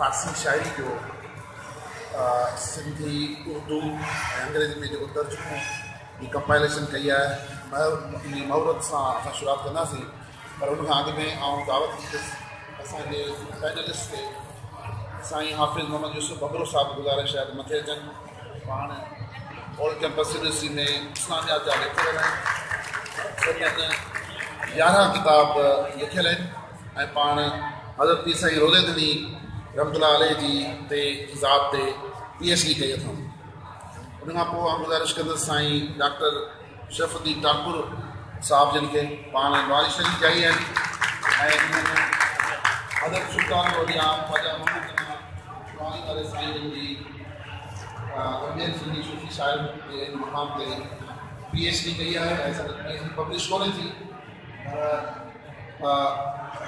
फारसी शायरी जो सिंधी उर्दू ऐं अंग्रेजी में जो तर्जुमो की कंपाइलेशन कई है मुहूर्त से असां शुरुआत कंदासीं पर उन खां अॻु में दावत ॾींदुसि असांजे पैनलिस्ट खे साईं हाफ़िज़ मोहम्मद यूसुफ बबरो साहब गुज़ारिश है मथे अचनि पाण ऑल कैंपस यूनिवर्सिटी में इस्लामियात जा लेक्चरर आहिनि 11 किताब लिखियल आहिनि ऐं पाण हज़रत पीर साईं रोज़ेदनी रहमतुल्लाह अलैह जी ते ज़ात ते PhD कई अथऊं। उन खां पोइ आउं गुज़ारिश कंदुसि साईं डॉक्टर शरफ़ुद्दीन ठाकुर साहब जिन खे पाण नवाज़ शरीफ़ जा ई आहिनि ऐं हज़रत सुल्तान औलिया ख़्वाजा मोहम्मद वाले साईं जिन जी अजमेर सिंधी सूफ़ी शाइर जे मुक़ाम ते PhD कई आहे ऐं PhD पब्लिश कोन्हे थी।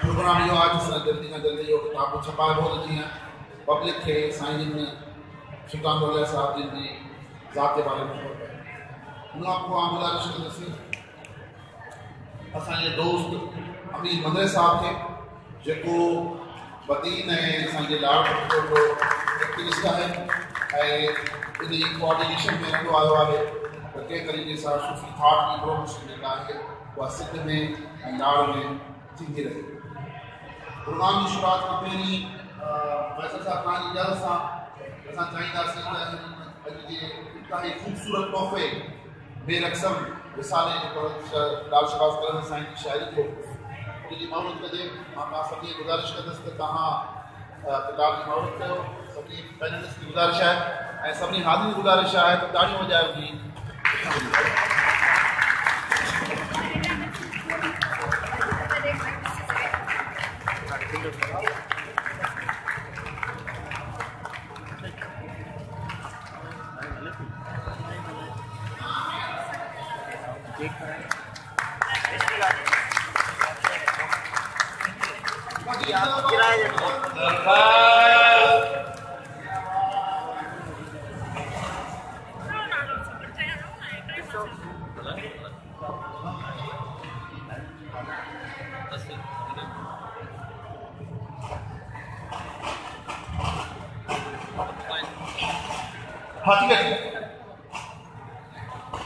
प्रोग्राम इहो आहे कि जल्दी खां जल्दी इहो किताब छपाइबो त जीअं पब्लिक खे साईं जिन सुल्तान औलिया साहब जिन जी ज़ात जे बारे में ख़बर पए। उन खां पोइ आउं गुज़ारिश कंदुसि असांजे दोस्त अमीर मंदरे साहब खे जेको बदीन ऐं असांजे लाड़ एक्टिविस्ट आहे ऐं इन कोऑर्डिनेशन में रहंदो आयो आहे त कंहिं तरीक़े सां सूफ़ी थाट जी प्रोमोशन जेका आहे उहा सिंध में ऐं लाड़ में थींदी रहे। प्रोग्राम की शुरुआत खां पहिरीं फैसल साहब तव्हांजी इजाज़त सां असां चाहींदासीं त अॼु जे इंतिहाई ख़ूबसूरत तोहफ़े बेरक़सम रिसाले लाल शहबाज़ कलंदर साईं जी शाइरी को उनजी महूरत कजे। मां सभिनी खे गुज़ारिश कंदुसि त तव्हां किताब जी महूरत कयो। सभिनी पैनलिस्ट की गुज़ारिश आहे ऐं सभिनी हाज़िर की गुज़ारिश आहे त ताड़ियूं वॼायो जी। हाँ ठीक है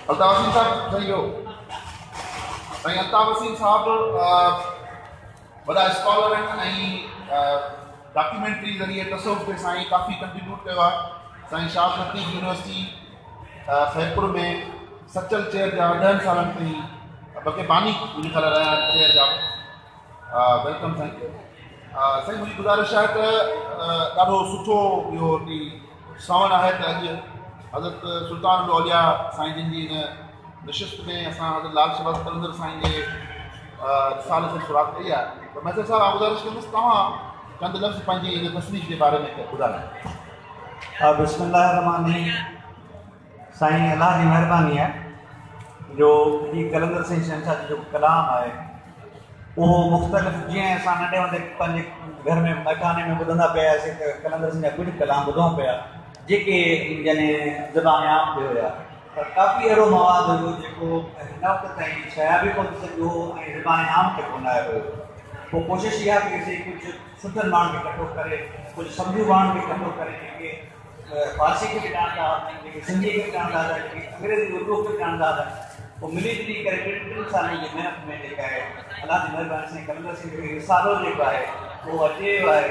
अल्ताफ़ वसीम साहब सही हो। साईं अल्ताफ़ वसीम साहब वॾा स्कॉलर आहिनि ऐं डॉक्यूमेंट्री ज़रिए तसव्वुफ़ के साईं काफ़ी कंट्रीब्यूट कयो आहे। साईं शाह लतीफ़ यूनिवर्सिटी ख़ैरपुर में सचल चेयर जा 10 सालनि ताईं बल्कि बानी मुंहिंजे ख़्याल रहिया चेयर जा। वेलकम साईं। साईं मुंहिंजी गुज़ारिश आहे त ॾाढो सुठो इहो सावण आहे त अॼु हज़रत सुल्तान औलिया साईं जिन जी इन नशिस्त में असां हज़रत लाल शहबाज़ कलंदर साईं जे रिसाले से शुरुआत कई आहे। त मैसर साहब आउं गुज़ारिश कंदुसि तव्हां चंद लफ़्ज़ पंहिंजी इन तसनीफ़ जे बारे में ॿुधायो। बिस्मिल्लाहिर्रहमानिर्रहीम। साईं अल्लाह जी महिरबानी आहे जो ही कलंदर साईं शहंशाह जो कलाम आहे उहो मुख़्तलिफ़ जीअं असां नंढे हूंदे पंहिंजे घर में मकाने में ॿुधंदा पिया हुआसीं त कलंदर साईं जा कुझु कलाम ॿुधूं पिया जेके यानी ज़बान आम ते हुया पर काफ़ी अहिड़ो मवादु हुयो जेको हिन वक़्त ताईं शाया बि कोन थी सघियो ऐं ज़बान आम ते कोन आयो हुयो। पोइ कोशिशि इहा कईसीं कुझु सुठनि माण्हुनि खे इकठो करे कुझु सम्झू माण्हुनि खे इकठो करे जेके फारसी खे बि ॼाणंदा हुआ जेके सिंधी खे बि ॼाणंदा हुआ जेके अंग्रेज़ी उर्दू खे बि ॼाणंदा हुआ। पोइ मिली जुली करे 2 सालनि जी महिनत में जेका आहे अल्लाह जी महिरबानी सां कलंदर साईं जो रिसालो जेको आहे उहो अचे आहे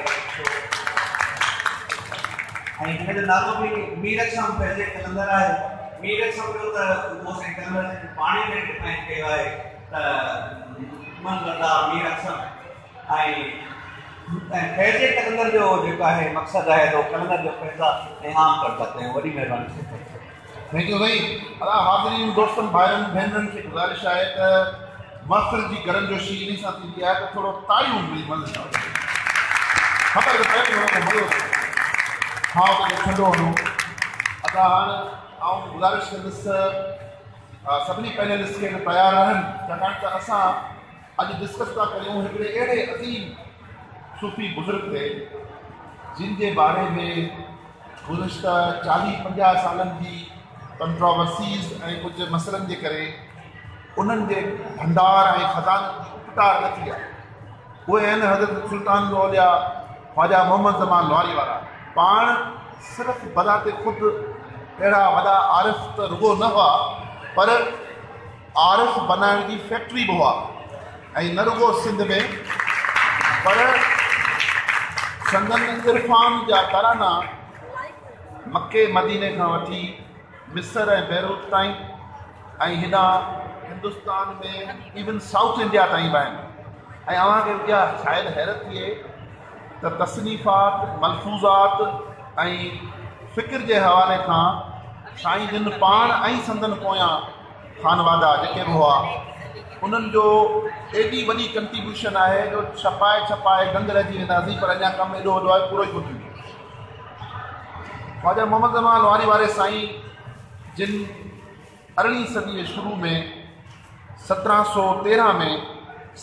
ऐं हिन जो नालो बि मीर अक्षम फैज़े कलंदर आहे। मीर अक्षम जो त उहो साईं कलंदर साईं पाणी में डिफाइन कयो आहे त मन लॻा मीर अक्षम ऐं फैज़े कलंदर जो जेको आहे मक़सदु आहे तो कलंदर जो फैज़ा ऐं आम कर सकते हैं। वॾी महिरबानी थैंक यू भाई। हाज़िरीन दोस्तनि भाइरनि भेनरुनि खे गुज़ारिश आहे त महफ़िल जी घरनि जो शीर इन सां थींदी आहे त थोरो ताड़ियूं मिली वञनि ख़बर पए मज़ो हाँ तो ठंडो वञो। असां हाणे आउं गुज़ारिश कंदुसि सभिनी पैनलिस्ट खे तयारु रहनि छाकाणि त असां अॼु डिस्कस था करियूं हिकिड़े अहिड़े अज़ीम सूफ़ी बुज़ुर्ग ते जिन जे बारे में गुज़िश्ता 40-50 सालनि जी कंट्रोवर्सीज़ ऐं कुझु मसइलनि जे करे उन्हनि जे भंडार ऐं खज़ाननि जी उपटार न थी आहे। उहे आहिनि हज़रत सुल्तान औलिया ख्वाजा मोहम्मद ज़मान लोहारी वारा पाण सिर्फ़ु बदाते ख़ुदि अहिड़ा वॾा आरिफ़ त रुगो न हुआ पर आरिफ़ बनाइण जी फैक्ट्री बि हुआ ऐं न रुगो सिंध में पर संदन इरफ़ान जा तराना मके मदीने खां वठी मिस्र ऐं बैरूत ताईं ऐं हिन हिंदुस्तान में इवन साउथ इंडिया ताईं बि आहिनि ऐं अव्हांखे इहा शायदि हैरत थिए त तसनीफ़ात मलफूज़ात ऐं फ़िक्र जे हवाले खां साईं जिन पाण ऐं संदन पोयां खानवादा जेके बि हुआ उन्हनि जो एॾी वॾी कंट्रीब्यूशन आहे जो छपाए गंद रहिजी वेंदासीं पर अञा कमु एॾो वॾो आहे पूरो ई कोन थींदो। ख्वाजा मोहम्मद ज़मान लोहारी वारे साईं जिन 18वीं सदी जे शुरू में 1713 में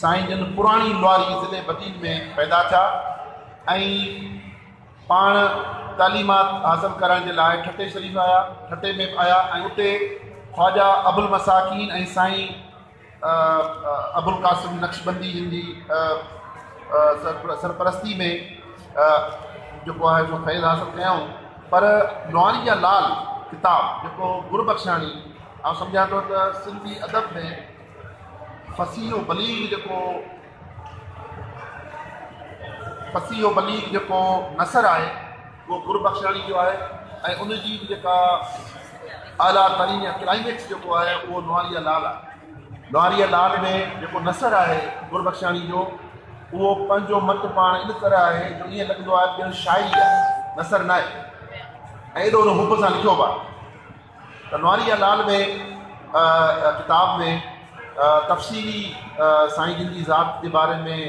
साईं जिन पुराणी लोहारी ज़िले बदीन में पैदा थिया ऐं पाण तालीमात हासिल करण जे लाइ ठटे शरीफ़ आया ठटे में आया ऐं उते ख्वाजा अबुल मसाकीन ऐं साईं अबुल कासिम नक्शबंदी जिन जी सरपरस्ती में जेको आहे सो फैज़ हासिल कयऊं पर लोहारी जा लाल किताब जेको गुरबख्शाणी आउं सम्झां थो त सिंधी अदब में फसीह बलीग जेको नसर आहे उहो गुरबख्शाणी जो आहे ऐं उनजी बि जेका आला तरीन या क्लाइमेक्स जेको आहे उहो लोहारीअ लाल आहे। लोहारीअ लाल में जेको नसर आहे गुरबख्शाणी जो उहो पंहिंजो मत पाण इन तरह आहे जो ईअं लॻंदो आहे ॼण शाइरी आहे नसर न आहे ऐं एॾो हुब सां लिखियो बि आहे। त लोहारीअ लाल में किताब में तफ़सीली साईं जिन जी ज़ात जे बारे में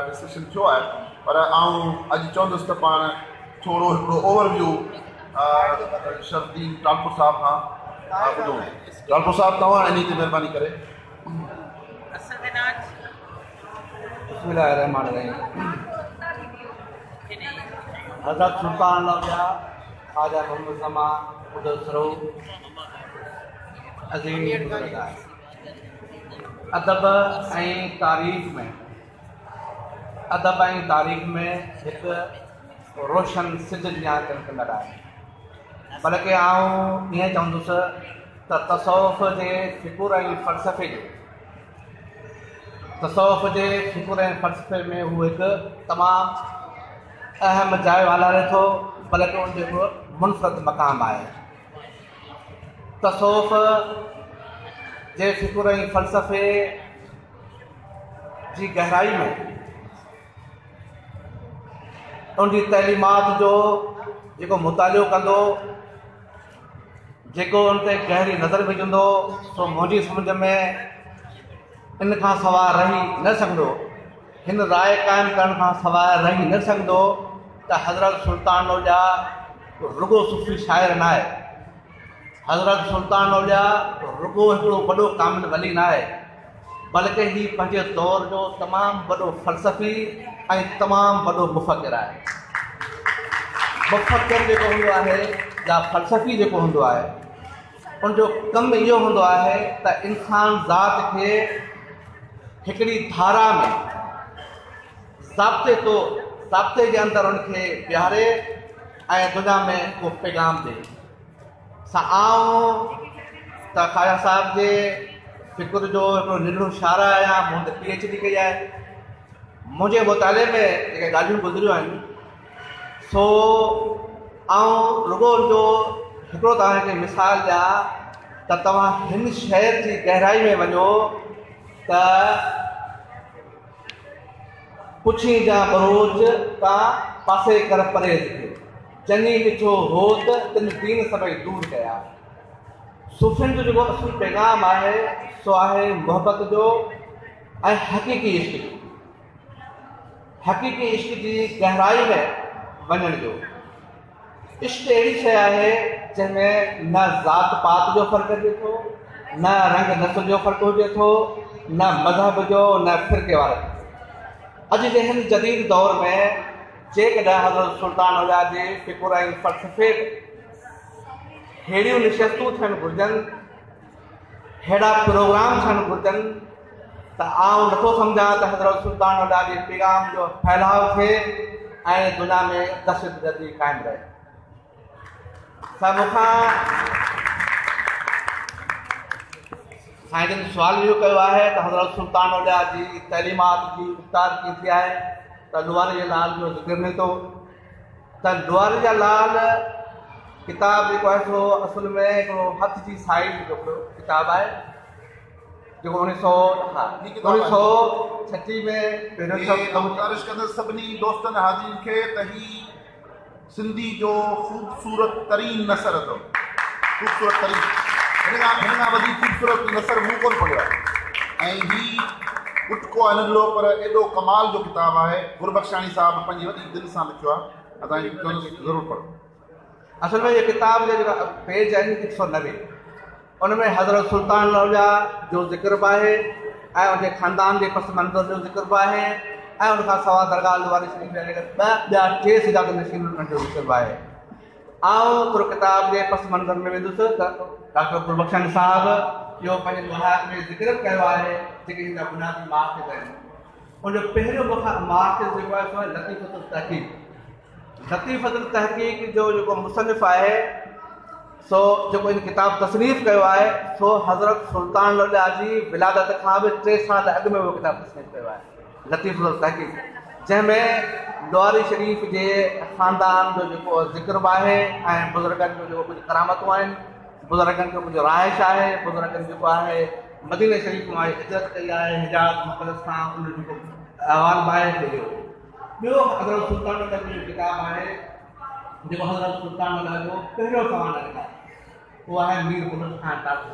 डिस्कशन थियो आहे पर आउं अॼु चवंदुसि त पाण थोरो हिकिड़ो ओवरव्यू शरफुद्दीन टालपुर साहब खां ॿुधो। टालपुर साहब तव्हां इन ते महिरबानी करे। हज़रत सुल्तान लौलिया ख्वाजा मोहम्मद ज़मान अज़ीम अदब ऐं तारीख़ में हिकु रोशन सिद्ध ॼाण कंदड़ आहे बल्कि आउं ईअं चवंदुसि त तसौफ़ जे फ़िकुर ऐं फ़लसफ़े में हू हिकु तमामु अहम जाइ वालारे थो बल्कि उन जो हिकिड़ो मुनफ़रद मक़ाम आहे। तसौफ़ जे फ़िकुर ऐं फ़लसफ़े जी गहराई में उनजी तइलीमात जो जेको मुतालियो कंदो जेको उन ते गहरी नज़र विझंदो सो मुंहिंजी सम्झ में इन खां सवाइ रही न सघंदो हिन राय क़ाइमु करण खां सवाइ रही न सघंदो त हज़रत सुल्तान लौलिया रुगो सूफ़ी शाइर न आहे। हज़रत सुल्तान लौलिया रुगो हिकिड़ो वॾो कामिल वली न आहे बल्कि ही पंहिंजे दौर जो तमामु वॾो फ़लसफ़ी ऐं तमामु वॾो मुफ़क्किर आहे। मुफ़क्किर जेको हूंदो आहे या फ़लसफ़ी जेको हूंदो आहे उनजो कमु इहो हूंदो आहे त इंसान ज़ात खे हिकिड़ी धारा में ज़ाब्ते जे अंदरि उनखे बीहारे ऐं दुनिया में को पैगाम ॾे। आउं त ख्वाजा साहिब जे फ़िकुर जो हिकिड़ो निंढो शारा आहियां। मूं त PhD कई आहे। मुंहिंजे मुताले में जेके ॻाल्हियूं गुज़रियूं आहिनि सो आउं रुगो जो हिकिड़ो तव्हांखे मिसाल ॾियां त तव्हां हिन शहर जी गहराई में वञो त पुछी जा बरोज तां पासे कर परहेज़ खे चङी ॾिठो हो त तिन दीन सभई दूर कया। सूफ़ियुनि जो जेको असुल पैगाम आहे सो आहे मोहबत जो ऐं हक़ीक़ी इश्क जी गहराई में वञण जो। इश्क अहिड़ी शइ आहे जंहिंमें न ज़ात पात जो फ़र्क़ु हुजे थो न रंग नस्ल जो फ़र्क़ु हुजे थो न मज़हब जो न फ़िरके वारे जो। अॼु जे हिन जदीद दौर में जेकॾहिं हज़रत सुल्तान लौलिया जे फ़िकुर ऐं फ़लसफ़े अहिड़ियूं निशस्तूं थियणु घुरिजनि अहिड़ा प्रोग्राम थियणु घुरिजनि त आउं नथो सम्झां त हज़रत सुल्तान लौलिया जे पैगाम जो फैलाव थिए ऐं दुनिया में दहशतगर्दी क़ाइमु रहे। मूंखां साईं जन सुवाल इहो कयो आहे त हज़रत सुल्तान औलिया जी तइलीमात जी उस्ताद कीअं थी आहे त लुआरी लाल जो ज़िक्र मिले थो त लुआरी लाल किताब जेको आहे सो असुल में हिकिड़ो हथ जी साइज जो किताब आहे जेको 1936 में गुज़ारिश कंदुसि सभिनी दोस्तनि हाज़िरनि खे त ही सिंधी जो ख़ूबसूरत तरीन नसर अथव। ख़ूबसूरत तरीन हिन खां वधीक ख़ूबसूरत नसर मूं कोन पढ़ियो आहे ऐं ही कुटको आहे नंढड़ो पर एॾो कमाल जो किताबु आहे। गुरबख्शानी साहिबु पंहिंजी वॾी दिलि सां लिखियो आहे। असांखे ज़रूरु पढ़ो। असल में ये किताब जे जेका पेज आहिनि 190 उन में हज़रत सुल्तान औलिया जो ज़िक्र बि आहे ऐं उनजे ख़ानदान जे पस मंज़र जो ज़िक्र बि आहे ऐं उनखां सवाइ दरगाह लुआरी शरीफ़ ॿिया 2 सिजात नशीननि जो ज़िक्र बि आहे। आउं थोरो किताब जे पस मंज़र में वेंदुसि त डॉक्टर गुरबख्शानी साहिबु इहो पंहिंजे मुहात में ज़िक्र कयो आहे जेके हिन जा बुनियादी मार्कज़ आहिनि। उनजो पहिरियों मार्कज़ जेको आहे सो लतीफ़ुल तहक़ीक़। लतीफ़ुल तहक़ीक़ जो जेको मुसनिफ़ आहे सो जेको इन किताब तसनीफ़ कयो आहे सो हज़रत सुल्तान औलिया जी विलादत खां बि 3 साल अॻु में उहो किताब तसनीफ़ कयो आहे लतीफ़ुल तहक़ीक़, जंहिंमें लुआरी शरीफ़ जे ख़ानदान जो जेको ज़िक्र बि आहे ऐं बुज़ुर्गनि जो जेको कुझु करामतूं आहिनि, बुज़ुर्गनि जो कुझु राइश आहे, बुज़ुर्गनि जेको आहे मदीने शरीफ़ मां इज़त कई आहे, हिजाज़ मुक़दस खां उन जेको अहवाल बि आहे कयो। ॿियो हज़रत सुल्तान औलिया जो किताब आहे जेको हज़रत सुल्तान औलिया जो पहिरियों सवाल आहे उहो आहे मीर बुलंद खान टाको।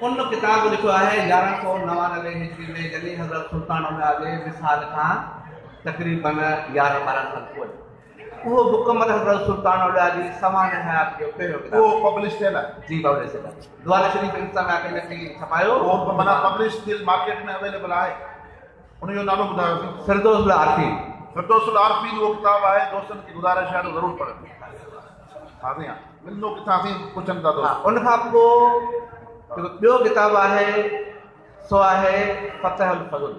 उन किताब लिखियो आहे 1199 हिजरी में जॾहिं हज़रत सुल्तान औलिया जे विसाल खां तक़रीबन 11-12 साल पोइ उहो मुकमल हज़रत सुल्तान औलिया जी सवान हयात जो पहिरियों किताब उहो पब्लिश थियल आहे। जी पब्लिश थियल आहे। लुआरी शरीफ़ इंसान अकेडमी छपायो उहो माना पब्लिश थियल मार्केट में अवेलेबल आहे। उनजो नालो ॿुधायोसीं। फिरदौस आरफी। फिरदौस आरफी उहो किताब आहे। दोस्तनि खे गुज़ारिश आहे ज़रूरु पढ़नि। हा भैया मिलंदो किथां थी पुछनि था दोस्त। उन खां पोइ ॿियो किताब आहे सो आहे फ़तहुल फज़ुल।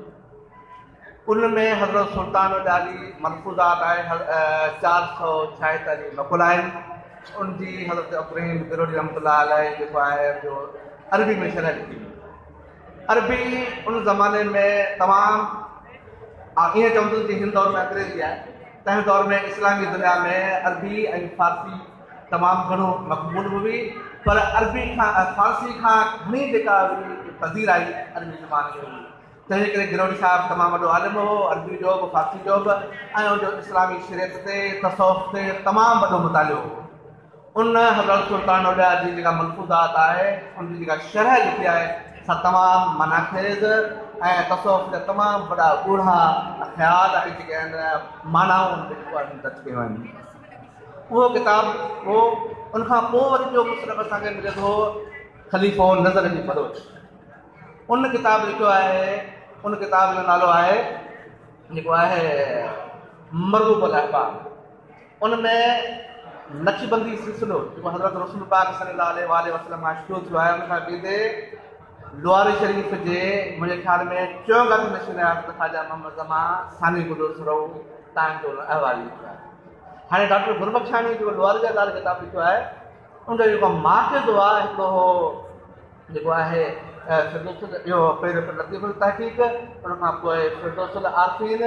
उनमें हज़रत सुल्तान औलिया जी मलफूज़ात आहे 446 नक़ुल आहिनि। उनजी हज़रत इब्राहिम बिरोड़ी रहमतुल्लाह अलैह जेको आहे जो अरबी में शरह लिखी। अरबी उन ज़माने में तमामु ईअं चवंदुसि कि हिन दौर में अंग्रेज़ी आहे, तंहिं दौर में इस्लामी दुनिया में अरबी ऐं फारसी तमामु घणो मक़बूल हुई, पर अरबी खां फारसी खां घणी जेका पज़ीर आई अरबी ज़बान जो हुई। तंहिं करे गिरोड़ी साहिबु तमामु वॾो आलिम हो, अरबी जो बि फारसी जो बि ऐं उनजो इस्लामी शरीयत ते तसव्वुफ़ ते तमामु वॾो मुतालियो हो। उन हज़रत सुल्तान औलिया जी जेका मलफूज़ात आहे उनजी जेका शरह लिखी आहे सा तमामु मनाखेज़ ऐं तसव्वुफ़ जा तमामु वॾा ॻूढ़ा ख़्याल ऐं जेके आहिनि मानाऊं दर्ज कयूं आहिनि। उहो किताबु उहो उनखां पोइ वरी ॿियो मुसनफ़ असांखे मिले थो ख़लीफ़ो नज़र जी बरोच। उन किताब लिखियो आहे, उन किताब जो नालो आहे जेको आहे मरग़ूबुल अहबाब। उन में नक्शबंदी सिलसिलो जेको हज़रत रसूल पाक सल्लल्लाहु अलैहि वसल्लम खां शुरू थियो आहे उनखां ॿिए लुआरी शरीफ़ जे मुंहिंजे ख़्याल में 4 नशीन ख़्वाजा मोहम्मद ज़मा सानी गुॾो सुरऊ तव्हांजो अहवाल लिखियो आहे। हाणे डॉक्टर गुरबख्शानी जेको लुआरी जा लाल किताब लिखियो आहे उनजो जेको माक़िज़ आहे हिकिड़ो जेको आहे इहो पहिरियों लतीफ़ुल तहक़ीक़, उनखां पोइ फिरदौस आरफीन,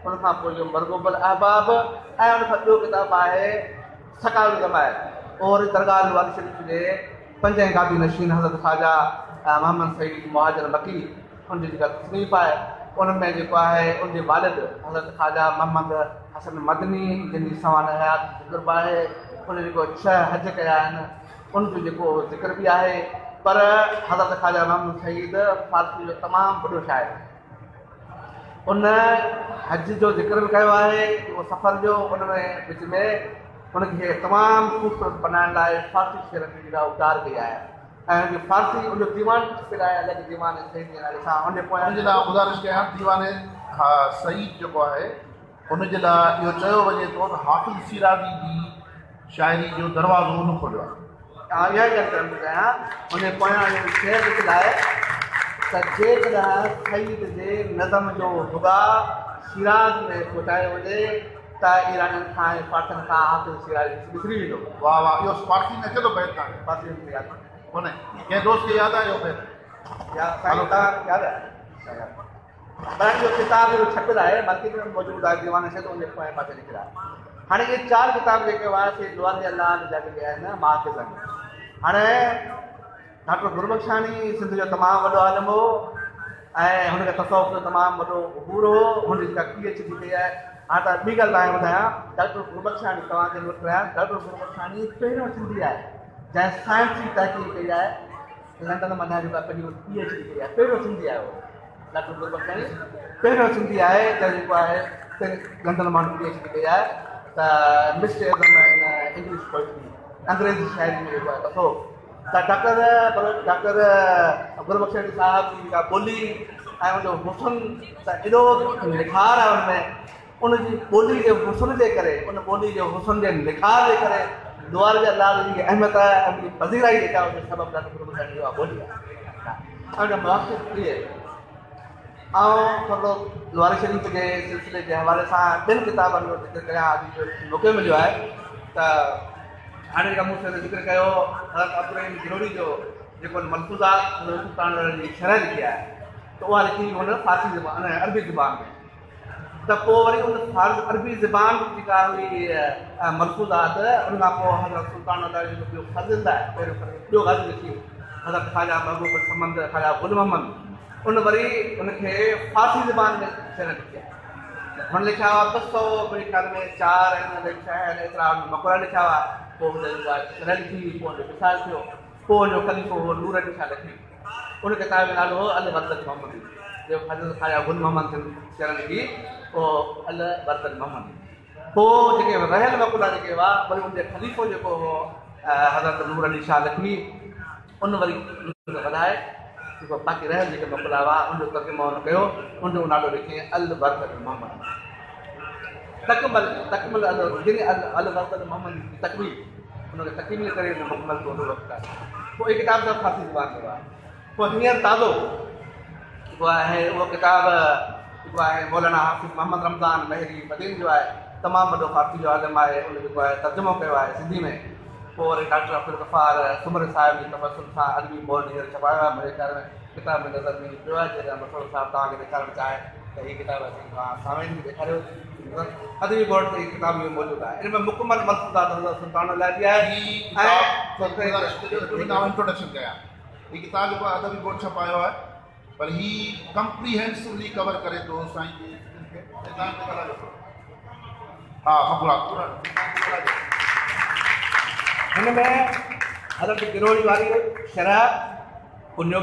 उनखां पोइ इहो मरग़ूबुल अहबाब ऐं उनखां ॿियो किताबु आहे सकाउल जमायत और दरगाह लुआरी शरीफ़ जे 5 गादी नशीन हज़रत ख़्वाजा मोहम्मद सईद मुहाजिर मकी उनजी जेका तसनीफ़ आहे उनमें जेको आहे उनजे वालिद हज़रत ख़्वाजा मोहम्मद हसन मदनी जिन सवान हयात ज़िक्र बि आहे। उन जेको 6 हज कया आहिनि उनजो जेको ज़िक्र बि आहे। पर हज़रत ख़्वाजा मोहम्मद सईद फारसी जो तमामु वॾो शाइर, उन हज जो ज़िक्र बि कयो आहे उहो सफ़र जो। उनमें विच में उनखे तमामु ख़ूबसूरत बनाइण लाइ फारसी शेरनि जी उतार कई आहे ऐं फारसी उनजो दीवान छपियल आहे अलॻि दीवान सईद जे नाले सां। उनजे पोयां उनजे लाइ गुज़ारिश कयां दीवान सईद जेको आहे उनजे लाइ इहो चयो वञे थो त हाफ़िज़ शिराज़ी जी शाइरी जो दरवाज़ो उन खोलियो आहे। इहा ई ॻाल्हि चवणु चाहियां। उनजे पोयां इहो शेर लिखियलु आहे त जेकॾहिं सईद जे नज़म जो हुगा शिराज़ में पहुचायो वञे त ईराननि खां ऐं पाठनि खां हाफ़िज़ सिराज विसरी वेंदो। वाह वाह, इहो पार्टी में केॾो बैत आहे पार्टी में यादि कोन्हे, कंहिं दोस्त खे यादि आहे इहो बैत? साईं तव्हां यादि आहे? पर इहो किताब जो छपियल आहे, मार्केट में मौजूदु आहे, दीवान शे उनजे पोएं पासे लिखियलु आहे। हाणे इहे 4 किताब जेके हुआसीं दुआरे अलाह जा जेके आहिनि माहिफ़िज़ आहिनि। हाणे डॉक्टर गुरबख्शानी सिंध जो तमामु वॾो आलिम हो ऐं हुनखे तसव्वुफ़ जो तमामु वॾो उबूर हो, हुनजी का PhD थी कई आहे। हाणे त ॿी ॻाल्हि तव्हांखे ॿुधायां, डॉक्टर गुरबख्शानी तव्हांखे नोट कयां, डॉक्टर गुरबख्शानी पहिरियों सिंधी आहे जंहिं साइंस जी तहक़ीक़ कई आहे, लंडन मां जेका पंहिंजी PhD कई आहे, पहिरियों सिंधी आहे उहो। डॉक्टर गुरबख्शानी पहिरियों सिंधी आहे जंहिं जेको आहे लंडन मां PhD कई आहे, त मिस्टर इंग्लिश पोइट्री अंग्रेज़ी शाइरी में जेको आहे तसव्वुफ़ त डॉक्टर गुरबख्शानी साहिब जी जेका ॿोली ऐं उनजो हुस्न त एॾो निखार आहे हुनमें, उनजी ॿोली जे हुस्न जे करे, उन ॿोली जे हुस्न जे निखार जे करे दुआरे जे अलाह जी अहमियत ऐं उनजी पज़ीराई जेका उनजो सबबु डॉक्टर गुरबख्शानी जो ॿोली आहे। ऐं उनजो मुआफ़िक़ इहे ऐं थोरो दुआरे शरीफ़ जे सिलसिले जे हवाले सां 2 किताबनि जो ज़िक्र कयां अॼु जो मौक़ो मिलियो आहे। त हाणे जेका मूं सां ज़िक्र कयो हज़रत अब्दुर्रहीम गिरोरी जो जेको मलफ़ूज़ात सुल्तान जी शरह लिखी आहे, त उहा लिखी हुन फ़ारसी ज़बान अरबी ज़बान में। त पोइ वरी उन अरबी ज़बान जेका हुई मलफ़ूज़ात, उन खां पोइ हज़रत सुल्तान जो ॿियो ग़ज़ल आहे, ॿियो ग़ज़ल लिखी हज़रत ख़्वाजा महबूब समंद ख़्वाजा गुल मोहम्मद, उन वरी उनखे फ़ारसी ज़बान में शरह लिखी आहे। हुन लिखिया हुआ 200 मेरे ख़्याल में 4 एतिरा मक़बरा लिखिया हुआ। पोइ हुन शरह लिखी, पोइ हुनजो विसाल थियो, पोइ हुनजो ख़लीफ़ो हो नूर अली शाह लिखी, उन किताब जो नालो हो अल बरदल मोहम्मदी, जो हज़रत ख़्वाजा गुल मोहम्मद शरह लिखी, पोइ अल बरदल मोहम्मदी। पोइ जेके रहियल मक़बरा जेके हुआ वरी उनजे ख़लीफ़ो जेको हो हज़रत नूर अली शाह लिखी, उन वरी वधाए जेको बाक़ी रहियल जेके मक़बरा हुआ उनजो तर्जुमो हुन कयो, उनजो नालो लिखी अल बरदल मोहम्मद। तकमल अल बरदल मोहम्मद जी तकमील, उनखे तकमील करे मुकमल कयो वक़्तु आहे। पोइ इहा किताब त फ़ारसी ज़बान में आहे। पोइ हींअर ताज़ो जेको आहे उहो किताब जेको आहे मौलाना हाफ़िज़ मोहम्मद रमज़ान महरी मदीन जो आहे, तमामु वॾो फ़ारसी जो आलिम आहे, उन जेको आहे तर्जुमो कयो आहे सिंधी में। पोइ वरी डॉक्टर अब्दुल गफ़ार सुमर साहिब जी तबसुर सां अरबी बोर्ड हींअर छपायो आहे, मुंहिंजे ख़्याल में किताब में नज़र में पियो आहे। जॾहिं मसरूर साहिबु तव्हांखे ॾेखारणु चाहे त हीअ किताब सावेन बि ॾेखारियो, अदबी बोर्ड ते हीअ किताब इहो मौजूदु आहे। इन में मुकमल मलफ़ूज़ात हज़रत सुल्तान अलाह जी आहे। इंट्रोडक्शन कयां, हीअ किताब जेको आहे अदबी बोर्ड छपायो आहे, पर हीअ कंप्रीहेंसिवली कवर करे थो साईं जी हिन में हज़रत गिरोरी वारी शरह उनजो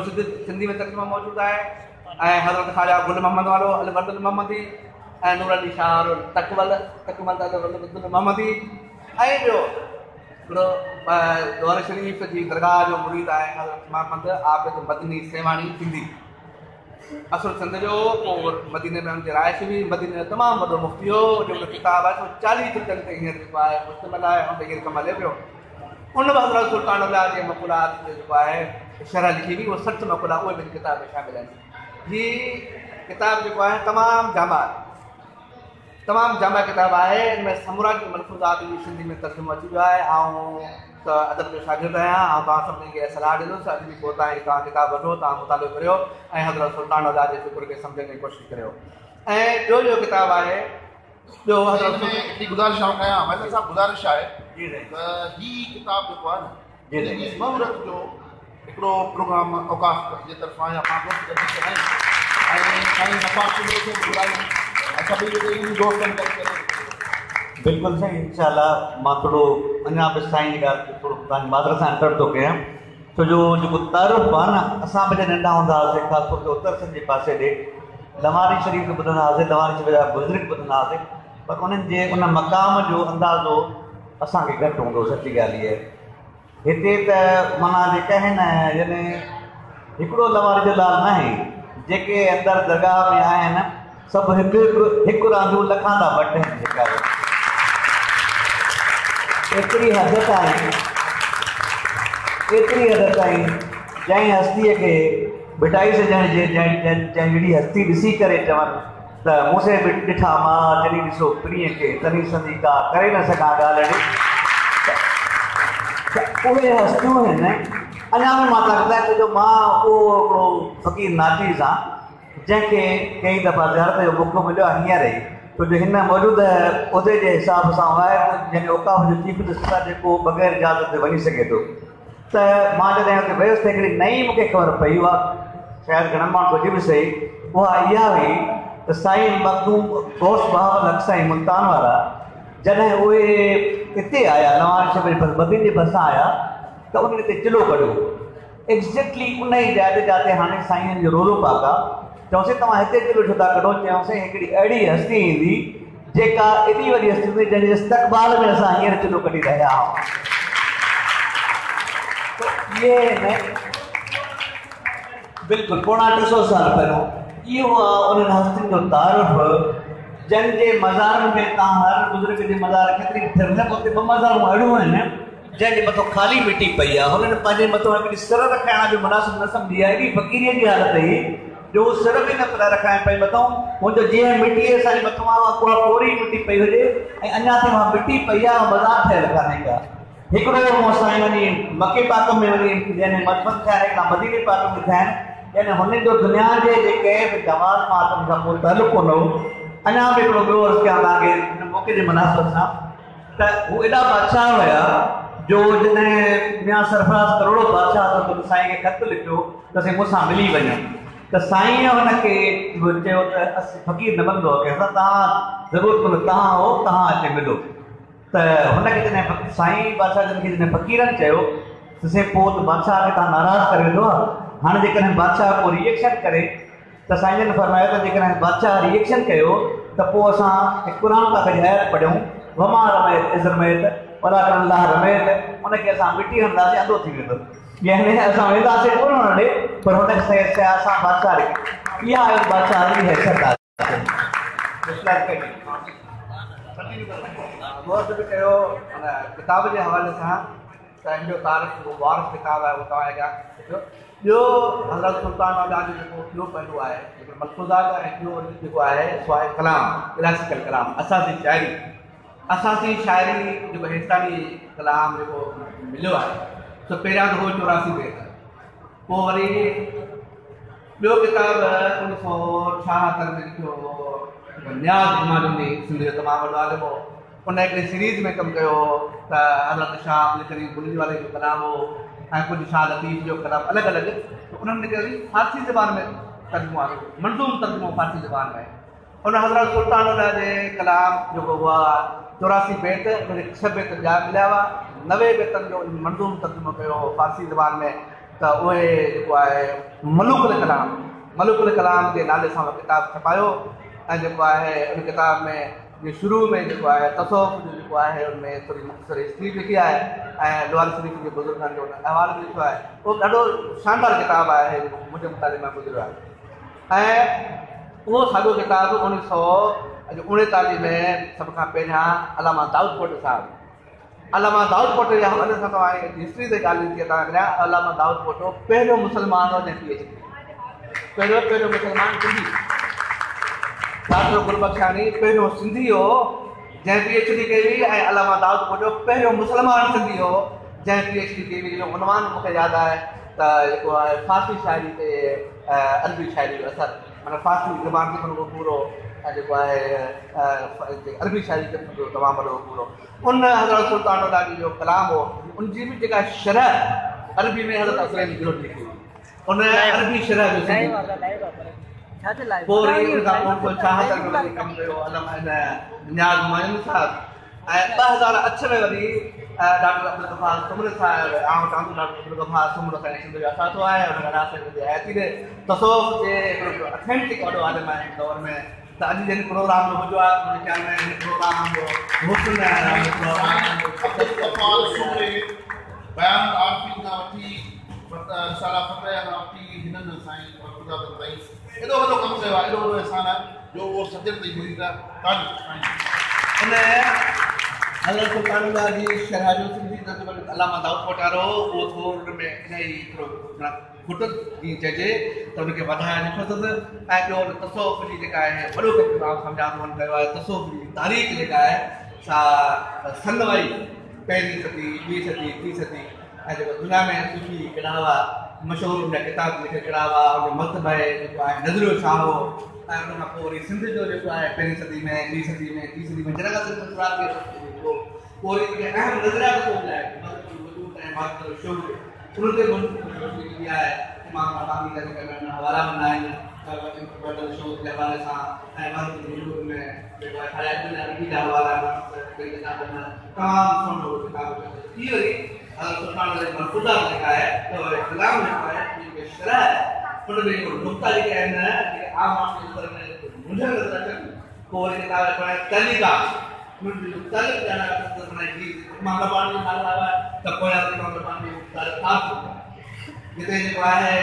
सिंधी में तर्जुमो मौजूदु आहे, ऐं हज़रत ख़्वाजा गुल मोहम्मद वारो अल बरदल मोहम्मदी, ऐं नूर अली शाह वारो तकमल मोहम्मदी, ऐं ॿियो हिकिड़ो दुआरे शरीफ़ जी दरगाह जो मुरीद आहे हज़रत मोहम्मद आबिद मदनी सेवाणी सिंधी, असुल सिंध जो। पोइ मदीने में हुनजे राइश बि मदीने जो तमामु वॾो मुफ़्ती हो, जेको किताब आहे 40 जिल्दनि ते हींअर जेको आहे मुश्तमिल आहे, ऐं हींअर कमु हले पियो। उन बि हज़रत सुल्तान अलाह जे मक़बूलात जेको आहे शरह लिखी हुई, उहे 60 मक़बूला उहे बि किताब में शामिल आहिनि। हीअ किताब जेको आहे तमामु जामा किताब आहे। हिन में समूराजी मलफ़ूज़ात जी सिंधी में तर्जुमो अची वियो आहे। ऐं त अदब जो शागिर्द आहियां, ऐं तव्हां सभिनी खे सलाह ॾींदुसि अॼु बि पोइ तव्हां किताब वठो, तव्हां मुतालो करियो ऐं हज़रत सुल्तान अलाह जे फ़िक्र खे सम्झण जी कोशिशि करियो। ऐं ॿियो जो किताब आहे, ॿियो हज़रत गुज़ारिश कयां वैसे साहब, गुज़ारिश आहे त हीअ किताब जेको आहे न महूरत जो हिकिड़ो प्रोग्राम औकाफ़ जे तरफ़ां या पाण दोस्त गॾिजी करायूं, ऐं साईं नफ़ाक़ खे घुरायूं ऐं सभिनी खे दोस्तनि करे। बिल्कुलु साईं, इंशाअल्लाह मां थोरो अञा बि साईं जी ॻाल्हि थोरो तव्हांजी मादर सां एंटर थो कयां, छो जो जेको तारुफ़ आहे न, असां बि जॾहिं नंढा हूंदा हुआसीं ख़ासि तौर ते उत्तर सिंध जे पासे ॾे लवारी शरीफ़ ॿुधंदा हुआसीं, लवारी शरीफ़ जा बुज़ुर्ग ॿुधंदा हुआसीं, पर उन्हनि जे उन मक़ाम जो अंदाज़ो असांखे घटि हूंदो। सची ॻाल्हि इहा आहे, हिते त माना जेके आहिनि यानी हिकिड़ो लवारी जो लाल न आहे, जेके अंदरि दरगाह में आहिनि सभु हिकु रांदियूं लखां था वठनि। जेका एतिरी हद ताईं जंहिं हस्तीअ खे बिठाई सॼण जे जहिड़ी हस्ती ॾिसी करे चवनि त मूंसे बि ॾिठा मां जॾहिं ॾिसो पीढ़ीअ खे तॾहिं संदी का करे न सघां ॻाल्हि उहे हस्तियूं आहिनि। अञा बि मां तव्हांखे ॿुधायां थो मां उहो हिकिड़ो फ़क़ीर नाचीज़ आहे जंहिंखे कई दफ़ा ज़ियारत जो मौक़ो मिलियो आहे हींअर ई, छो जो हिन मौजूदु उहिदे जे हिसाब सां वाहिद जंहिंजो औकाफ़ जो चीफ मिनिस्टर आहे जेको बग़ैर इजाज़त ते वञी सघे थो। त मां जॾहिं हुते वियुसि त हिकिड़ी नई मूंखे ख़बर पई, उहा शायदि घणनि माण्हू हुजे बि सही, उहा इहा हुई त साईं मखदूम गौस बहावल हक़ साईं मुल्तान वारा जॾहिं उहे हिते आया नवाज़ शरीफ़ बदिन जे भरिसां आया त उन्हनि हिते चिलो कढियो एक्ज़ैक्टली उन ई जाइ ते जिते हाणे साईं जो रोज़ो पाक आहे। चयोसीं तव्हां हिते चिलो छो था कढो? चयोसीं हिकिड़ी अहिड़ी हस्ती ईंदी जेका एॾी वॾी हस्ती हूंदी जंहिंजे इस्तक़बाल में असां हींअर चिलो कढी रहिया आहियूं। बिल्कुलु 250 साल पहिरियों इहो आहे उन्हनि हस्तियुनि जो तारुफ़ जंहिंजे मज़ारनि में तव्हां हर बुज़ुर्ग जे मज़ार केतिरी फिरंदा उते 2 मज़ारूं अहिड़ियूं आहिनि जंहिंजे मथां ख़ाली मिटी पई आहे। हुननि पंहिंजे मथां हिकिड़ी सिर रखाइण जो मुनासिब न सम्झी आहे, एॾी फ़क़ीरीअ जी हालत हुई जो सिर बि न पिया रखाइनि पई मथां। मुंहिंजो जीअं मिटीअ असांजे मथां कोई कोरी मिटी पई हुजे ऐं अञा ताईं उहा मिटी पई आहे, मज़ार ठहियल कान्हे का। हिकिड़ो साईं वञी मके पाक में वञी यानी मजबत थिया आहिनि, हिकिड़ा मदीने पाक में थिया आहिनि, यानी हुननि जो दुनिया जे जेके बि जमात मातम खां पोइ तालुक़ कोन हो। अञा बि हिकिड़ो ॿियो अर्ज़ु कयां तव्हांखे हिन मौक़े जे मुनासिबत सां त हू एॾा बादशाह हुया जो जॾहिं मियां सरफराज़ करोड़ो बादशाह त साईं खे ख़त लिखियो त साईं मूंसां मिली वञो। त साईं हुनखे चयो त असीं फ़क़ीर न बंदो आहे, असां तव्हां ज़रूरत कोन्हे, तव्हां हो तव्हां अचे मिलो। त हुनखे जॾहिं साईं बादशाह जन खे जॾहिं फ़क़ीरनि चयो त साईं पोइ त बादशाह खे तव्हां नाराज़ करे वेंदो आहे। हाणे जेकॾहिं बादशाह को रिएक्शन करे त साईं जन फरमायो त जेकॾहिं बादशाह रिएक्शन कयो त पोइ असां क़ुर पाक जी आयत पढ़ूं वमा रमैत इज़ रमैत वलाकिन अल्लाह रमैत, उनखे असां मिटी हणंदासीं अंधो थी वेंदो। यानी असां वेंदासीं कोन हुन ॾे पर हुनखे असां बादशाह इहा बादशाह जी हैसियत आहे। कयो किताब जे हवाले सां त हिनजो तारीख़ वारिस किताब आहे उहो तव्हांखे ॿियो हज़रत सुल्तान जो जेको ॿियो पहलू आहे मलफूज़ात ऐं ॿियो जेको आहे सो आहे कलाम, क्लासिकल कलाम, असासी शाइरी जेको हिंदुस्तानी कलाम जेको मिलियो आहे सो पहिरियां त हो 84 बैत, पोइ वरी ॿियो किताब 1976 में लिखियो न्याज़ जमालुद्दीन सिंधी जो तमामु वॾो आलिम हो। उन हिकिड़ी सीरीज़ में कमु कयो त हज़रत शाह अब्दुल करीम बुलंदी वाले जो कलाम हो ऐं कुझु शाह लतीफ़ जो कलाम अलॻि अलॻि। उन्हनि वरी फारसी ज़बान में तर्जुमो आहे, मंज़ूम तर्जुमो फारसी ज़बान में। उन हज़रत सुल्तान जे कलाम जेको हुआ 84 बैत, उनखे 6 बैत ॿिया मिलिया हुआ, 90 बैतनि जो मंज़ूम तर्जुमो कयो फारसी ज़बान में। त उहे जेको आहे मलूकुल कलाम जे नाले सां किताब छपायो ऐं जेको आहे उन किताब में शुरू में जेको आहे तसव्वुफ़ जो जेको आहे उनमें थोरी मुख़्तसर हिस्ट्री लिखी आहे ऐं लोहार शरीफ़ जे बुज़ुर्गनि जो अहवाल बि लिखियो आहे। उहो ॾाढो शानदार किताबु आहे मुंहिंजे मुताबिक़ में गुज़रियो आहे। ऐं उहो साॻियो किताबु 1939 में सभ खां पहिरियां अलामा दाऊद पोट साहिबु, अलामा दाऊद पोट जे हवाले सां तव्हांखे हिस्ट्री ते ॻाल्हि थी तव्हां करियां। अलामा दाऊद पोटो पहिरियों मुस्लमान हो जंहिं PhD, पहिरियों मुस्लमान सिंधी, डॉक्टर गुलबख्शानी पहिरियों सिंधी हो जंहिं PhD कई हुई ऐं अलामा दाऊद पोटो पहिरियों मुस्लमान सिंधी हो जंहिं PhD कई हुई। जो उनवान मूंखे यादि आहे त जेको आहे फारसी शाइरी ते अरबी शाइरी जो असरु, माना फारसी ज़बान ते उनजो पूरो ऐं जेको आहे अरबी शाइरी ते उनजो तमामु वॾो पूरो। उन हज़रत सुल्तान जो कलाम हो, उनजी बि जेका शरह अरबी में हज़रत असलम जो लिखी हुई, उन अरबी शरह जो पोइ कमु कयो अलामा न्याज़ जमालुद्दीन साहिबु। ऐं 2008 में वरी डॉक्टर अब्दुल गफ़ार सुमर साहिबु, आउं चवां थो डॉक्टर अब्दुल गफ़ार सुमर साहिब सिंध जो असाथो आहे, हुन हयाती ॾे तसव्वुफ़ जे हिकिड़ो ऑथेंटिक वॾो आलिम आहे हिन दौर में। त अॼु जॾहिं प्रोग्राम जो हुजो आहे मुंहिंजे ख़्याल में हिन प्रोग्राम जो हुस्न बयान आरती खां वठी रिसाला फतह खां वठी हिननि साईं ताईं एॾो वॾो कमु कयो आहे, एॾो वॾो अहसान आहे जो उहो सजण ताईं हुई त उन हज़रत सुल्तान जी शरह जो सिंधी अलामा दाऊद पोट वारो उहो थोरो हुन में इन ई थोरो खुट जी चइजे त उनखे वधाए ॾिठो अथसि ऐं ॿियो तसौफ़ जी जेका आहे वॾो प्रोग्राम सम्झा थो वञ कयो आहे तसौफ़ जी तारीख़ जेका आहे सा सनवाई पहिरीं सदी ॿी सदी टी सदी ऐं जेको दुनिया में सूफ़ी कहिड़ा हुआ मशहूरु उन किताब लिखे कहिड़ा हुआ उनजो मतिलबु आहे जेको आहे नज़रियो छा हो ऐं उन खां पोइ वरी सिंध जो जेको आहे पहिरीं सदी में ॿी सदी में टी सदी में जॾहिं खां सिंध शुरूआत कयो पोइ वरी अहम नज़रिया बि ॿुधाए ऐं शुरू उन ते रोशनी आहे इमाम मकामी जा जेका हवाला हूंदा आहिनि शो जे हवाले सां ऐं में जेको आहे हयाती अरबी जा हवाला तमामु सुहिणो किताब इहो वरी मरफ़ूदा जेका आहे इस्लाम जेको आहे इनखे शरह आहे उन में हिकिड़ो नुक़्ता जेके आहिनि जेके आम माण्हू जे नज़र में मुंहिंजे नज़र अचनि पोइ वरी किताब पढ़ाए तलीका उन्हनि जो तलिक ॼाणा इमाम रबानी जो नालो आयो आहे त पोयां इमाम रबानी जिते जेको आहे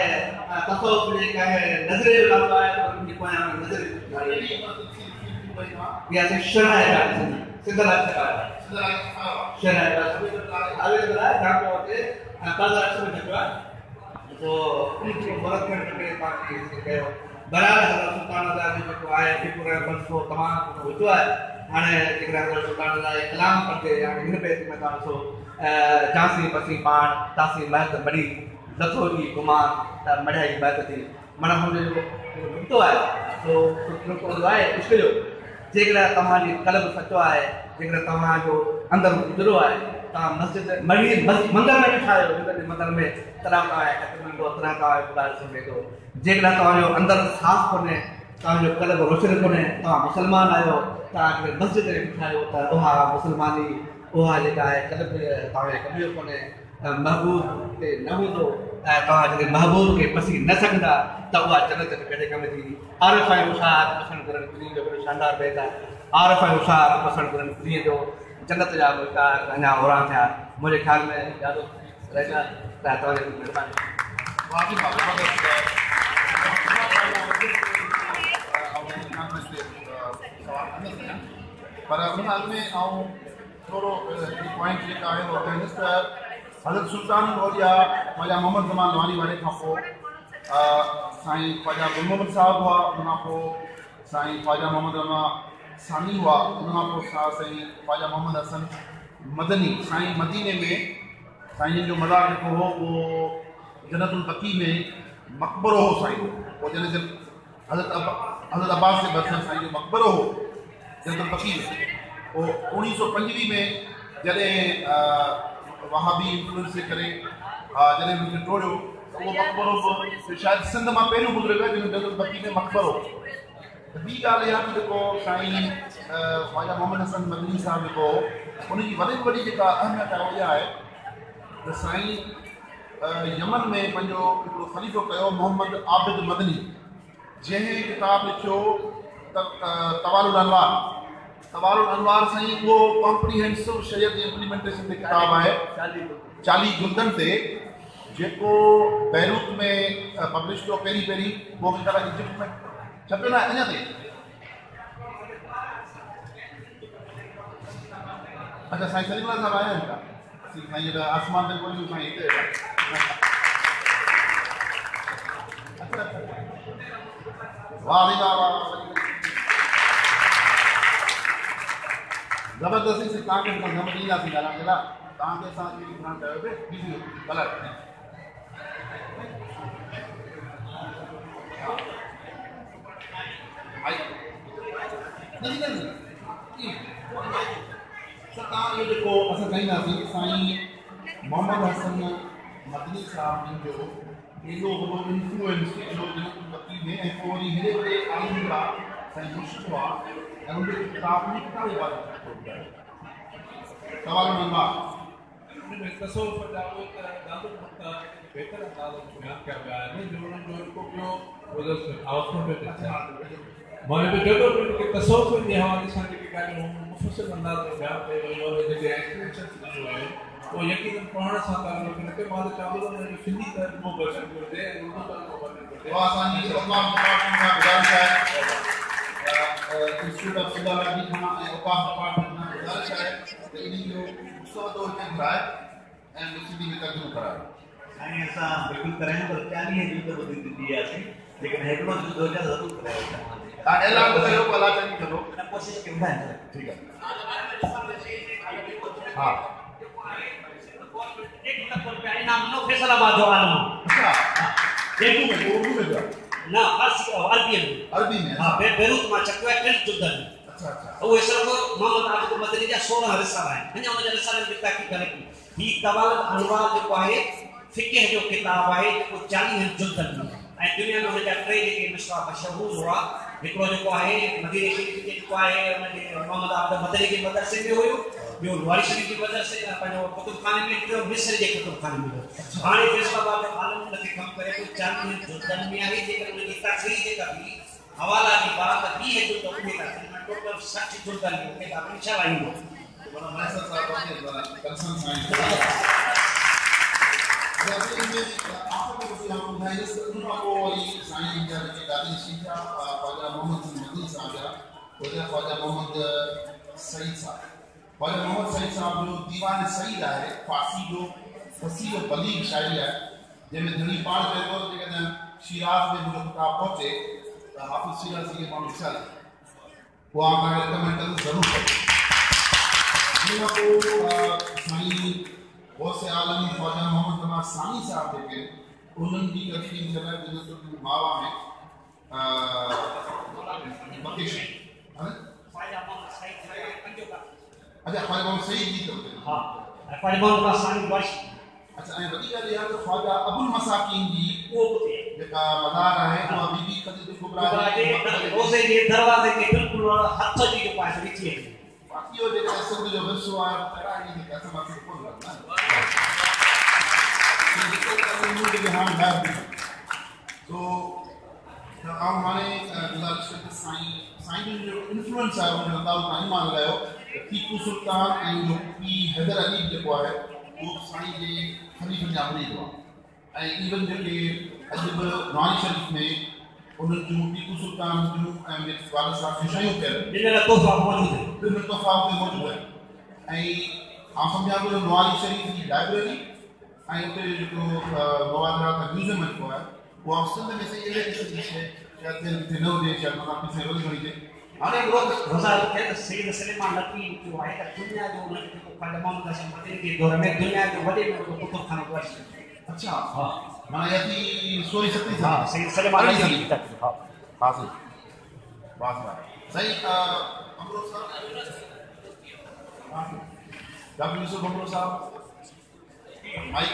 तसौफ़ जेका आहे नज़रे जो नालो आहे त उनजी पोयां नज़र इहा शरह आहे सिंध शरह कलाम पढ़ते हिन बेत में तव्हां ॾिसो झांसी पसी पाण तासी महत बड़ी लथो ई गुमान त मढ़ाई महत थी माना हुनजो जेको नुक़्तो आहे सो नुक़्तो आहे इश्क जो जेकॾहिं तव्हांजी कल्ब सचो आहे जेकॾहिं तव्हांजो अंदरि गुज़रो आहे तव्हां मस्जिद मंदर में वेठा आहियो मंदर में तॾहिं तव्हांखे ॿुधाए सघे थो जेकॾहिं तव्हांजो अंदरि साफ़ कोन्हे तव्हांजो कल्ब रोशन कोन्हे तव्हां मुस्लमान आहियो तव्हां मस्जिद में वेठा आहियो त उहा मुस्लमानी उहा जेका आहे कल्ब तव्हांखे कबियो कोन्हे महबूब ते न हूंदो ऐं तव्हां जॾहिं महबूब खे पसी न सघंदा त उहा जन्नत कॾहिं कम थी आरिफ़ ऐं होशियार पसंदि करनि कुनी जो वॾो शानदार बैत आहे आरिफ़ ऐं होशियार पसंदि करनि कुनी जो जन्नत जा मुश्कार अञा ओरा थिया मुंहिंजे ख़्याल में ॾाढो रहेगा त तव्हांजी महिरबानी पर उन हाल में आऊं थोरो पॉइंट जेका आहे उहो चवंदुसि त हज़रत सुल्तान औलिया ख़्वाजा मोहम्मद ज़मान लोहानी वारे खां पोइ साईं ख़्वाजा गुल मोहम्मद साहिबु हुआ उन खां पोइ साईं ख़्वाजा मोहम्मद रना सानी हुआ उन खां पोइ साईं ख़्वाजा मोहम्मद हसन मदनी साईं मदीने में साईं जो मज़ार जेको हो उहो जन्नतुल बकी में मक़बरो हो साईं पोइ जॾहिं हज़रत अब्बास जे बरसर साईं जो मक़बरो हो जन्नतुल बकी में पोइ 1925 में जॾहिं वहाबी इंफ्लुएंस जे करे जॾहिं मूंखे टोड़ियो त उहो मक़बरो शायदि सिंध मां पहिरियों गुज़रे वियो जॾहिं जन्नतुल बकी में मक़बरो त ॿी ॻाल्हि इहा जेको साईं ख़्वाजा मोहम्मद हसन मदनी साहिबु जेको उनजी वॾे में वॾी जेका अहमियत आहे उहा इहा आहे त साईं यमन में पंहिंजो हिकिड़ो ख़लीफ़ो कयो मोहम्मद आबिद मदनी जंहिं किताब लिखियो तवालुल अनवार साईं उहो कॉम्प्रीहेंसिव शरीयत इम्प्लीमेंटेशन जी किताब आहे 40 जुल्दनि ते जेको बैरूत में पब्लिश थियो पहिरीं पोइ इजिप्ट में छपियो न आहे अञा ताईं अच्छा साईं सलीमला साहिबु आया आहिनि का साईं जेका आसमान ते ॻोल्हियूं साईं हिते वाह वाह ज़बरदस्ती से तव्हांखे गम ॾींदासीं ॻाल्हाइण जे लाइ तव्हांखे असां ग्रांट कयो पिए ॻाल्हायो तव्हां इहो जेको असां चाहींदासीं साईं मोहम्मद हसन मदनी साहिब जो एॾो वॾो इंफ्लुएंस जन्नतुल बकी में ऐं पोइ वरी हेॾे वॾे आलिम जा साईं मुश्क हुआ ऐं उनजी किताब में किताब बारे तवालुल अनवार तसौफ़ जा उहे त ॾाढो बहितर अंदाज़ में बयानु कया विया आहिनि जो उन्हनि जो हिकु ॿियो आउटपुट में थिया मां इहो चवंदो कि तसौफ़ जे हवाले सां जेके ॻाल्हियूं मुफ़सिल अंदाज़ में बयानु कयो वियो आहे जेके एक्सप्लेनेशन ॾिनो आहे उहो यकीनन पढ़ण सां ताल्लुक़ न मां त चवंदो हुन सिंधी तर्जुमो बचणु घुरिजे ऐं उर्दू तर्जुमो बचणु घुरिजे असांजी तमामु गुज़ारिश आहे इंस्टीट्यूट ऑफ सिंधाबादी खां ऐं औकाफ डिपार्टमेंट खां गुज़ारिश आहे त इन जो मुसवदो हिते घुराए ऐं सिंधी में तर्जुमो करायो साईं असां बिल्कुलु करायूं पर 40 जुज़ ॿुधी ॾिनी आहे लेकिन हिकिड़ो जुज़ हुजे ज़रूरु करायो तव्हां ऐलान कयो भला चङी करो कोशिशि कयूं था ठीकु आहे हा इनाम नो फैसलाबाद जो आलम अच्छा उर्दू में जो ना फारसी अरबी में अरबी में हाँ बेरूत मां चको है टिल जुदन अच्छा अच्छा वो सिर्फ मोहम्मद आबिद मदनी जा 16 रिसाला है अने उन जा रिसाले में ताक़ीद करे ही कवाल अनवार जो है फिक़ह जो किताब है जो 40 जुदन में ऐं दुनिया में उन जा टे जेके मिसरा मशहूर हुआ हिकिड़ो जेको आहे मदीने शरीफ जेको आहे उन जे मोहम्मद आबिद मदनी के मदरसे में हुयो ॿियो वारी शरीफ जे मदरसे पंहिंजो कुतुबखाने में हिकिड़ो मिस्र जे कुतुबखाने में हाणे फैसलाबाद जो आलम उनखे कमु करे थो 40 जुदन में आहे जेकर उन जी तक़रीर जेका बि हवाला की बात 20 जुद उहे था टोटल 60 जुदन में उनखे आपणी छा वाईंदो बड़ा मास्टर साहब के कंसर्न साइंस जैसे में आपको कुछ हम बताइए उनका को ये साइंस जा के दादी शिक्षा ख्वाजा मोहम्मद मदनी साहब या ख्वाजा मोहम्मद सईद साहब ख्वाजा मोहम्मद सईद साहब जो दीवान सईद है फारसी जो फसीह और बलीग शायरी है जैसे धनी पाल पे तो जेकॾहिं शिराज में मुझे किताब पहुंचे तो हाफिज़ शिराज़ी के माण्हू चल वो आप रिकमेंड करूं जरूर करो साईं बहुत से आलम ख्वाजा मोहम्मद नवाज सानी साहब जेके उन्हनि जी तदफीन जे लाइ गुजरात मावा में बकेश ख्वाजा मोहम्मद सईद पंजो का अच्छा ख्वाजा मोहम्मद सईद जी तो हां ख्वाजा मोहम्मद सानी वर्ष अच्छा ऐं वॾी ॻाल्हि इहा त ख्वाजा अबुल मसाकीन जी वो ॿुधे जेका मदार आहे उहा बीबी ख़दीजा कुबरा जे रोज़े जे दरवाज़े के बिल्कुल हथ जी जो पास लिखी है बाक़ी वो जेका सिंध जो विरसो आहे तड़ा ई जेका असां बाक़ी कोन लॻंदा तो आउं हाणे गुज़ारिश कंदुसि साईं जो इन्फ्लुएंस आहे उन जो अंदाज़ो तव्हां ईमान लॻायो टीपू सुल्तान ऐं जो पीउ हैदर अली जेको आहे उहो साईं जे ख़लीफ़नि जा मुरीद हुआ ऐं इवन जेके अॼु बि नवाज़ शरीफ़ में उन्हनि जूं टीपू सुल्तान जूं ऐं जेके वारस साहब जूं शयूं कयल तोहफ़ा मौजूदु बिल्कुलु तोहफ़ा उते मौजूदु आहिनि ऐं आउं सम्झां थो नवाज़ शरीफ़ जी लाइब्रेरी ऐं उते जेको नवाज़ म्यूज़ियम जेको आहे उहा सिंध में सही अहिड़े क़िस्म जी शइ शायदि किथे न हुजे शायदि माना किथे रोज़ घणी थिए हाणे वज़ार खे त सैयद सलेमान नक़वी जो आहे त दुनिया जो उन जेको ख्वाजा मोहम्मद हसन मदनी जे दौर में दुनिया जो वॾे में वॾो कुतुबखानो वर्ष अच्छा हा माना यति 16 17 हाँ सैयद सलेमान नक़वी की तक हा हा सही वाह वाह सही अमरो साहब डॉक्टर यूसुफ अमरो साहब माइक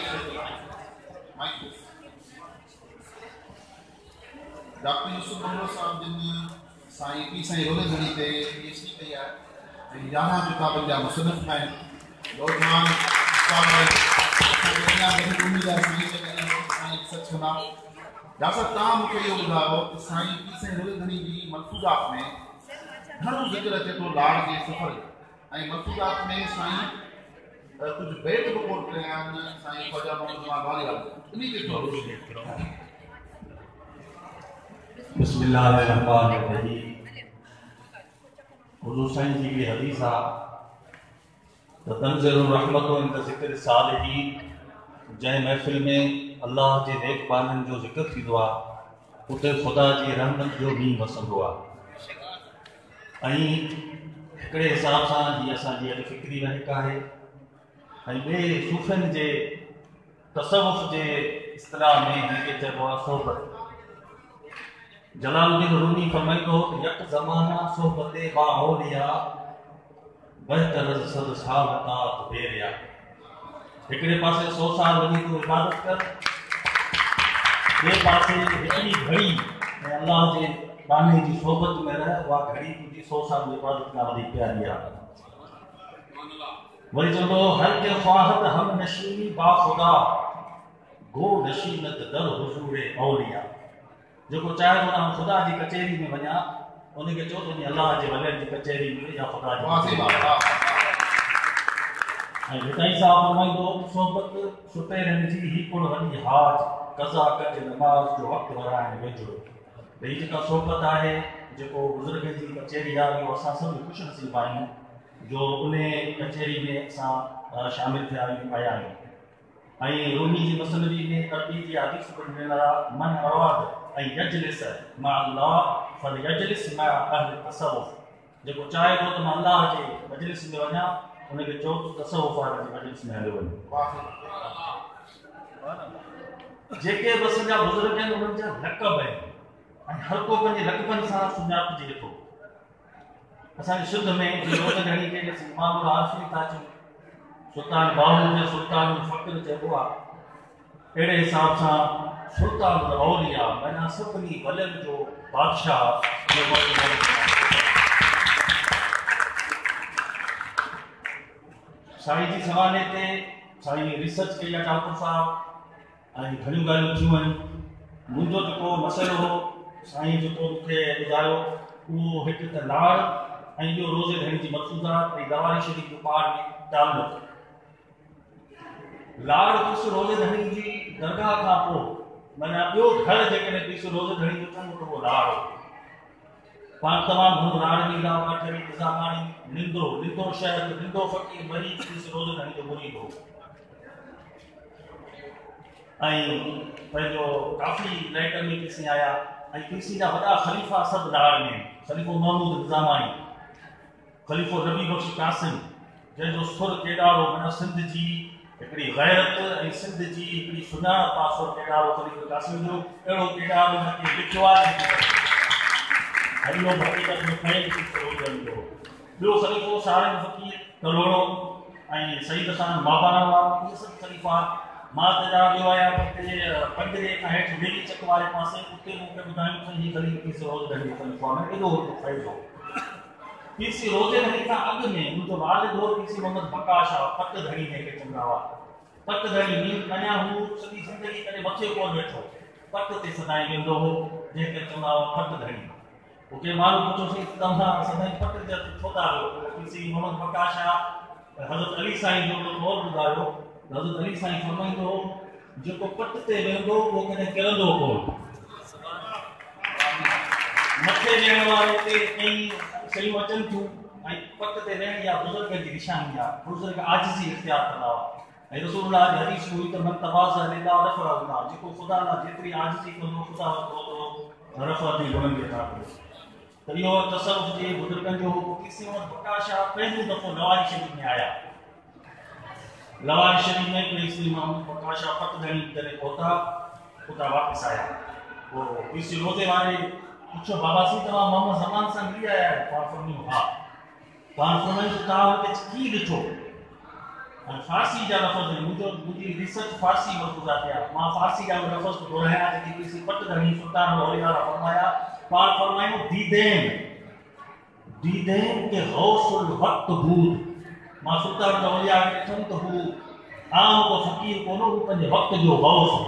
डॉक्टर यूसुफ अमरो साहब जिन साईं पी साईं रोले धनी ते PhD कई आहे ऐं 11 किताबनि जा मुसनफ़ आहिनि नौजवान उम्मीद आहे साईं सच कंदा डॉक्टर साहब तव्हां मूंखे इहो ॿुधायो त साईं पी साईं रोले धनी जी मलफ़ूज़ात में घणो ज़िक्र अचे थो लाड़ जे सफ़र ऐं मलफ़ूज़ात में साईं कुझु बैत बि कोन कया आहिनि साईं ख्वाजा मोहम्मद वाली इन ते बिस्मिल्लाहिर्रहमानिर्रहीम हुज़ूर साईं जी की हदीस आहे त तंज़िलुर रहमतु इंद ज़िक्र सालिहीन जंहिं महफ़िल में अल्लाह जे नेक बाननि जो ज़िक्र थींदो आहे उते ख़ुदा जी रहमत जो मींहुं वसंदो आहे ऐं हिकिड़े हिसाब सां जीअं असांजी अॼु फ़िक्री महक आहे ऐं ॿिए सूफ़ियुनि जे तसव्वुफ़ जे इस्तिलाह में हिनखे चइबो आहे सोहबत जलालुद्दीन रूमी फरमाईंदो त यक ज़माना सोहबत बाओलिया बहतर सद साल तात बेरिया हिकिड़े पासे 100 साल वञी तूं इबादत कर ॿिए पासे हिकिड़ी घड़ी ऐं अल्लाह जे बाने जी सोहबत में रह उहा घड़ी तुंहिंजी 100 साल जी इबादत खां वधीक प्यारी आहे वरी चवंदो हर के ख्वाहत हम नशीनी बाखुदा गो नशीनत दर हुजूर औलिया जेको चाहे थो न ख़ुदा जी कचहरी में वञा उनखे चओ त अल्लाह जे वलियनि जी कचहरी में या ख़ुदा जी ऐं हिताई साहब फरमाईंदो सोहबत सुतेरनि जी हिकिड़ो वॾी हाज कज़ा कज नमाज़ जो वक़्तु वराइण वेझो हीअ जेका सोहबत आहे जेको बुज़ुर्ग जी कचहरी आहे इहो असां सभु ख़ुशि नसीब आहियूं जो उन कचहरी में असां शामिल थिया आहियूं आया आहियूं ऐं रूमी जी मसनवी में अरबी जी हदीस ॿुधाइण वारा मन अरवाद ऐं यजलिस मा अल्लाह फल यजलिस मा अहल तसव्वुफ जेको चाहे थो त मां अल्लाह जे मजलिस में वञा उनखे चओ त तसव्वुफ वारनि जे मजलिस में हलियो वञे। जेके बि असांजा बुज़ुर्ग आहिनि उन्हनि जा लक़ब आहिनि ऐं हर को पंहिंजे लक़बनि सां सुञाणिजे थो। असांजे शुद्ध में रोज़ घणी खे इमाम आशिक़ था चऊं, सुल्तान बाहू जो सुल्तान फ़क़्र चइबो आहे, अहिड़े हिसाब सां सुल्तान औलिया माना सभिनी वलियनि जो बादशाह। साईं जी सवाले ते साईं रिसर्च कई आहे ठाकुर साहब ऐं घणियूं ॻाल्हियूं थियूं आहिनि। मुंहिंजो जेको मसइलो हो साईं जेको मूंखे ॿुधायो उहो हिकु त लाड़ ऐं ॿियो रोज़े घणी जी मक़सूदात ऐं दवारी शरीफ़ जो पार में ताल्लुक़। लाड़ पीस रोज़े घणी जी दरगाह खां पोइ माना ॿियो घर जेकॾहिं पीस रोज़े घणी जो चङो त उहो लाड़ हो। पाण तमामु घणो लाड़ ॾींदा हुआ, कॾहिं इंतिज़ामानी निंदो शहर निंदो फ़क़ीर मरीज़ पीस रोज़े घणी जो मुरीद हो। ऐं पंहिंजो काफ़ी लाइटर में पीसी आया ऐं पीसी जा वॾा ख़लीफ़ा सभु लाड़ में, ख़लीफ़ो महमूद इंतिज़ामानी, ख़लीफ़ो रबी बख़्श कासिम जंहिंजो सुर केॾारो माना सिंध जी हिकिड़ी गैरत ऐं सिंध जी हिकिड़ी सुञाणप आहे सुर केॾारो ख़लीफ़ो कासिम जो, अहिड़ो केॾारो हुनखे लिखियो आहे हरिओम हक़ीक़त में फैल थी सघंदो। ॿियो ख़लीफ़ो सारंग फ़क़ीर कलोड़ो ऐं सईद खान बाबाना वारो, इहे सभु ख़लीफ़ा मां त वियो आहियां पंजरे खां हेठि ॿेड़ी चक वारे पासे, उते मूंखे ॿुधायूं त हीउ ख़लीफ़ो पीस रोज़ घणी ख़लीफ़ो आहे, एॾो फ़ाइदो पीसी रोज़े घणी खां अॻु में मुंहिंजो वालिद हो पीसी मोहम्मद बकाश आहे, पत घणी जंहिंखे चवंदा हुआ। पत घणी मीन अञा हू सॼी ज़िंदगी कॾहिं मथे कोन वेठो, पत ते सदाईं वेंदो हो जंहिंखे चवंदा हुआ पत घणी। मूंखे माण्हू पुछोसीं तव्हां सदाईं पट जा छो था वियो, पीसी मोहम्मद बकाश आहे हज़रत अली साईं जो और ॿुधायो, हज़रत अली साईं फरमाईंदो हो जेको पट ते वेंदो उहो कॾहिं किरंदो कोन। मथे वेहण वारे ते कई शयूं अचनि थियूं ऐं पट ते वेहण इहा बुज़ुर्ग जी निशानी आहे, बुज़ुर्ग आजिज़ी इख्तियार कंदा हुआ। ऐं रसूलुल्लाह जी हदीस हुई त मन तवाज़ा लिल्लाह रफ़अहु, जेको ख़ुदा लाइ जेतिरी आजिज़ी कंदो ख़ुदा ओतिरो रफ़अत जी बुलंदी अता कंदो। त इहो तसव्वुफ़ जे बुज़ुर्गनि जो पीसी मोहम्मद बकाश पहिरियों दफ़ो लवारी शरीफ़ में आया। लवारी शरीफ़ में पीसी मोहम्मद बकाश पत घणी करे पहुता, उतां वापसि आया। पोइ पीसी रोज़े वारे पुछो बाबा सी तव्हां मोहम्मद ज़मान सां मिली आया आहियो? पाण फरमायो हा। पाण फरमायो त तव्हां हुनखे की ॾिठो? ऐं फारसी जा लफ़्ज़ मुंहिंजी रिसर्च फारसी मर्कूज़ात आहे, मां फारसी जा लफ़्ज़ दोहराया जेके पीसी पत घणी सुल्तान औलिया फरमाया। पाण फरमायो दीदेन के गौसुल वक्त बूद, मां सुल्तान औलिया खे ॾिठमि त हू आम को फ़क़ीर कोन, हू पंहिंजे वक़्त जो गौस हो।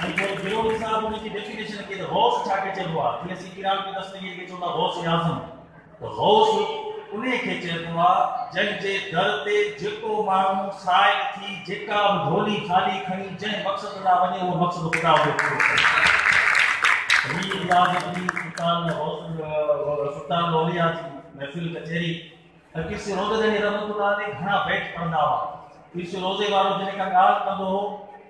ऐं पोइ गिरोही साहब उनजी डेफिनेशन कई त गौस छा खे चइबो आहे, जीअं असीं किराम की दस्तगीर खे चवंदा गौस आज़म, त गौस उन खे चइबो आहे जंहिंजे दर ते जेको माण्हू साए थी जेका बि झोली ख़ाली खणी जंहिं मक़सद लाइ वञे उहो मक़सद ख़ुदा जो पूरो करे। सुल्तान औलिया जी महफ़िल कचहरी पीसी रोज़े घणी रहमतुल्लाह अलैह घणा बैठ पढ़ंदा हुआ। पीसी रोज़े वारो जॾहिं का ॻाल्हि कंदो हो